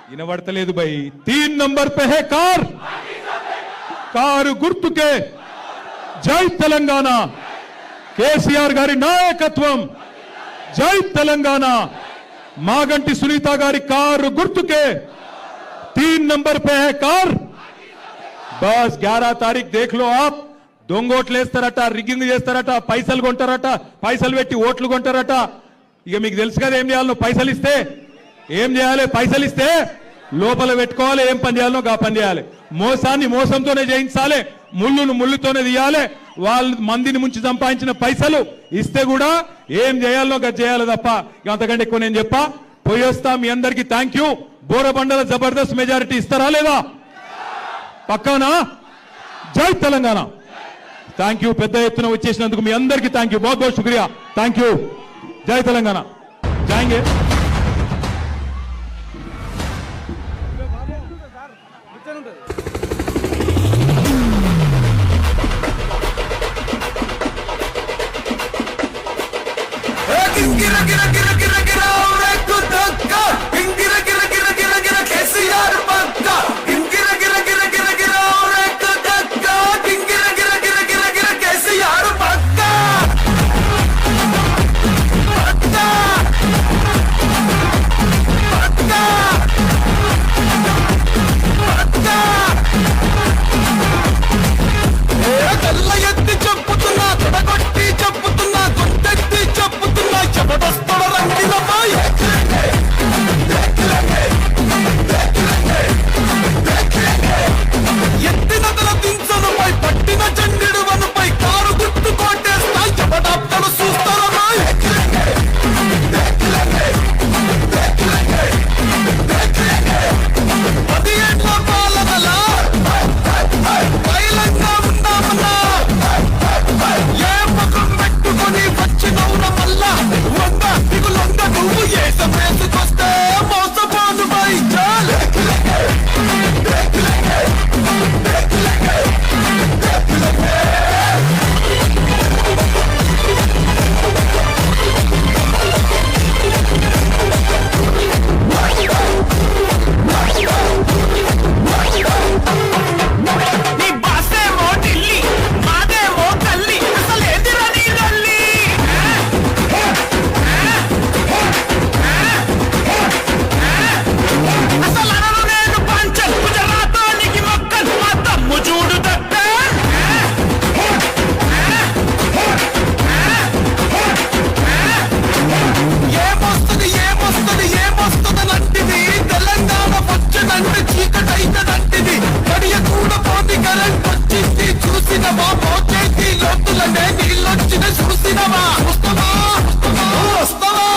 వినబడతలేదు भाई, 3 नंबर पे है कार. కారు గుర్తుకే జై తెలంగాణ, కేసీఆర్ గారి నాయకత్వం. జై తెలంగాణ. మాగంటి సునీత గారి కారు గుర్తుకే 3 नंबर पे है कार। बस 11 तारीख देख लो आप। దొంగోట్లు వేస్తారట, రిగ్గింగ్ చేస్తారట, పైసలు కొంటారట, పైసలు పెట్టి ఓట్లు కొంటారట. ఇక మీకు తెలుసు కదా ఏం చేయాలో. పైసలు ఇస్తే ఏం చేయాలి? పైసలు ఇస్తే లోపల పెట్టుకోవాలి, ఏం పని చేయాలో గా పని చేయాలి. మోసాన్ని మోసంతోనే జయించాలి, ముళ్ళును ముళ్ళుతోనే తీయాలి. వాళ్ళు మందిని ముంచి సంపాదించిన పైసలు ఇస్తే కూడా ఏం చేయాలో గా చేయాలి తప్ప అంతకంటే ఎక్కువ నేను చెప్పా. పోయొస్తా. మీ అందరికీ థ్యాంక్ యూ. బోరబండల జబర్దస్త్ మెజారిటీ ఇస్తారా లేదా? పక్కానా? జై తెలంగాణ. Thank you. పెద్ద ఎత్తున వచ్చేసినందుకు మీ అందరికీ థ్యాంక్ యూ. बहुत बहुत शुक्रिया. Thank you. జై తెలంగాణ. జాయింగే. గిర గిర గిర గిర గిర రేకు దక్క గిర గిర గిర గిర గిర కేసీఆర్ పక్క గిర గిర గిర గిర గిర రేకు దక్క గిర గిర గిర గిర గిర కేసీఆర్ పక్క పక్క పక్క పక్క ఏ కళ్ళ ఎత్తి చెప్పుతున్నా, తొడగొట్టి చెప్పుతున్నా, గొంతెత్తి చెప్పుతున్నా, జబర్దస్త్ రంగిలమ్మాయి ఎత్తిన తల దించనుపై పట్టిన చండిడు వనుపై కారు గుర్తు కొట్టేస్తా జబడాప్తలు చూస్తారమ్మాయి. 10 ఏళ్ల పాలనలా బయలంగా ఉన్నామన్నా ఏ ముఖం పెట్టుకొని వచ్చినవున మళ్ళా వంద దిగులొంద నువ్వు ఏసం వేసుకొస్తే మోసపోను బయచాలి. నీ బాసేమో ఢిల్లీ, మాదేమో తల్లి, అసలేదిరా నీ లొల్లి? అసలు అనను నేను పంచల్, గుజరాతోనికి మొక్కల్, మా తమ్ము చూడు దక్క. ఏమొస్తుంది ఏమొస్తుంది ఏమొస్తుంది నంటిది, తెలంగాణ వచ్చినంటే చీకటైతదంటిది. గడియ కూడా పోటీ కరెంట్ వచ్చింది చూసినవా, మోచేతి లోతులనే నీళ్ళొచ్చిన చూసినవా. వస్తావా వస్తావా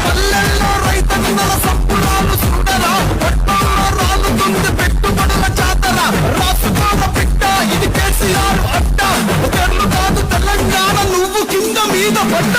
పల్లెల్లో రైతన్నల సంపురాలు చూడరా, పట్టణంలో రాలుతుంది పెట్టుబడుల చాతర. రాసుకోర పిట్ట ఇది కేసీఆర్ అడ్డ, తెరలు కాదు తెలంగాణ నువ్వు కింద మీద పడ్డ.